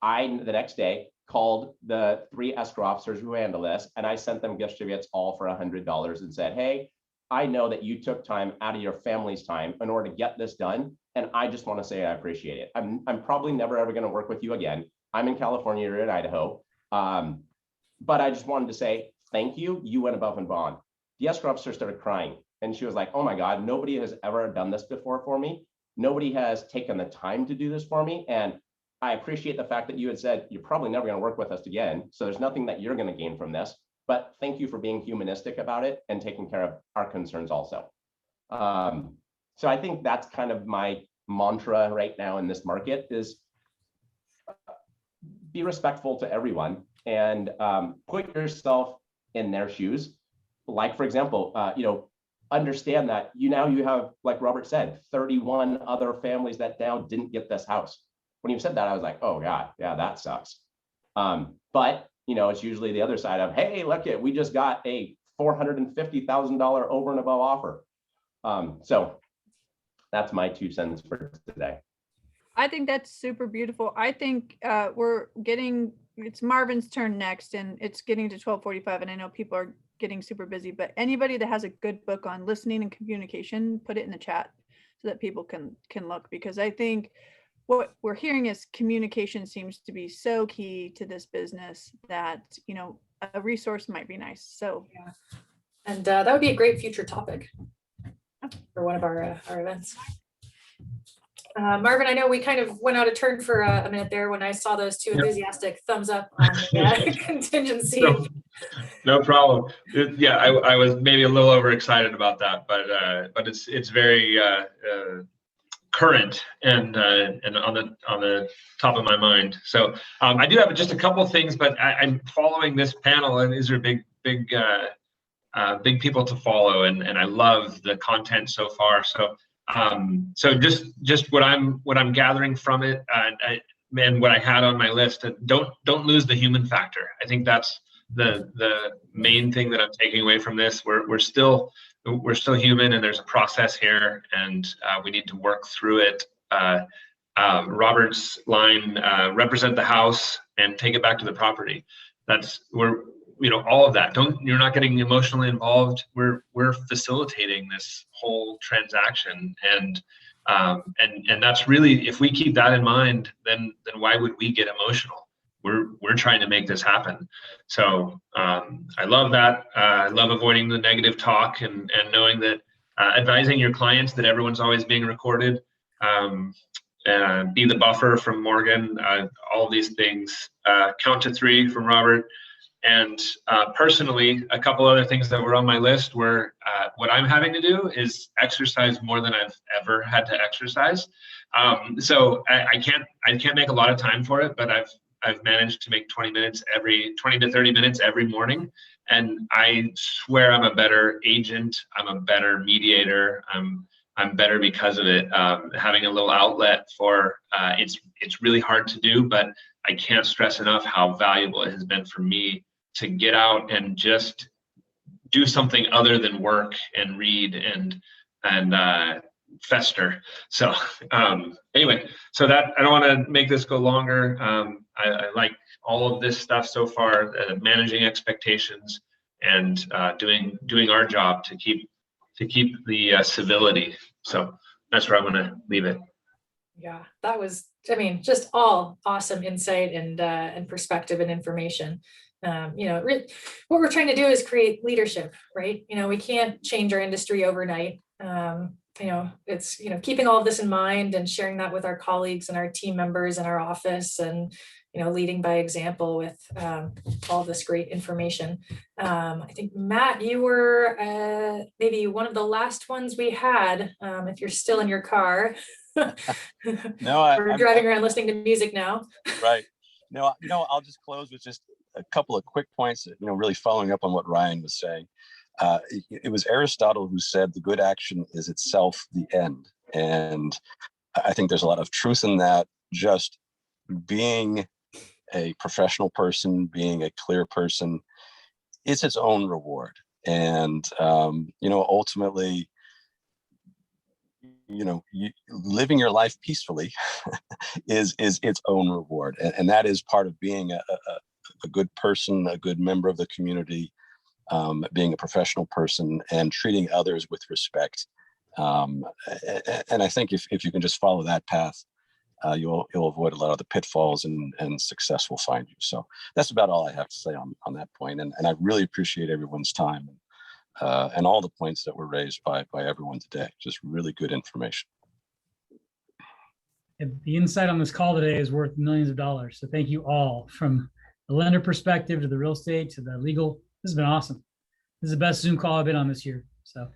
I, the next day, called the 3 escrow officers who handle this, and I sent them gift certificates all for $100 and said, hey, I know that you took time out of your family's time in order to get this done, and I just want to say I appreciate it. I'm probably never ever going to work with you again. I'm in California, you're in Idaho, but I just wanted to say thank you. You went above and beyond. The escrow officer started crying, and she was like, oh my God, nobody has ever done this before for me. Nobody has taken the time to do this for me, and I appreciate the fact that you had said you're probably never going to work with us again. So there's nothing that you're going to gain from this, but thank you for being humanistic about it and taking care of our concerns also. So I think that's kind of my mantra right now in this market is be respectful to everyone and put yourself in their shoes. Like, for example, understand that you have, like Robert said, 31 other families that now didn't get this house. When you said that, I was like, oh God, yeah, that sucks. But it's usually the other side of, hey, look it, we just got a $450,000 over and above offer. So that's my 2 cents for today. I think that's super beautiful. I think it's Marvin's turn next, and it's getting to 12:45, and I know people are getting super busy, but anybody that has a good book on listening and communication, put it in the chat so that people can look, because I think what we're hearing is communication seems to be so key to this business that, a resource might be nice. So, yeah. And that would be a great future topic for one of our events. Marvin, I know we kind of went out of turn for a minute there when I saw those 2 enthusiastic thumbs up on the contingency. No problem. Yeah, I was maybe a little overexcited about that, but it's very current and on the top of my mind. So I do have just a couple of things, but I'm following this panel, and these are big people to follow, and I love the content so far. So just what I'm gathering from it, and what I had on my list. Don't lose the human factor. I think that's the main thing that I'm taking away from this. We're still human, and there's a process here, and we need to work through it. Robert's line, represent the house and take it back to the property. All of that. You're not getting emotionally involved. We're facilitating this whole transaction, and that's really, if we keep that in mind, then why would we get emotional? We're trying to make this happen. So I love that. I love avoiding the negative talk and knowing that advising your clients that everyone's always being recorded. Be the buffer from Morgan. All these things. Count to 3 from Robert. And personally, a couple other things that were on my list were what I'm having to do is exercise more than I've ever had to exercise. So I can't make a lot of time for it, but I've managed to make 20 to 30 minutes every morning. And I swear I'm a better agent. I'm a better mediator. I'm better because of it. Having a little outlet for it's really hard to do, but I can't stress enough how valuable it has been for me to get out and just do something other than work and read and fester. So anyway, so that I don't want to make this go longer. I like all of this stuff so far, managing expectations and doing our job to keep the civility. So that's where I'm going to leave it. Yeah, that was, just all awesome insight and perspective and information. What we're trying to do is create leadership, right? We can't change our industry overnight. It's, keeping all of this in mind and sharing that with our colleagues and our team members in our office, and, leading by example with all this great information. I think, Matt, you were maybe one of the last ones we had, if you're still in your car. No, we're driving around listening to music now. Right. No, I'll just close with just a couple of quick points, really following up on what Ryan was saying. It was Aristotle who said the good action is itself the end. And I think there's a lot of truth in that. Just being a professional person, being a clear person, it's its own reward. And, ultimately, living your life peacefully is its own reward. And that is part of being a good person, a good member of the community, being a professional person and treating others with respect. And I think if you can just follow that path, you'll avoid a lot of the pitfalls and success will find you. So that's about all I have to say on that point. And I really appreciate everyone's time and all the points that were raised by everyone today. Just really good information. The insight on this call today is worth millions of dollars. So thank you all, from the lender perspective to the real estate to the legal. This has been awesome. This is the best Zoom call I've been on this year. So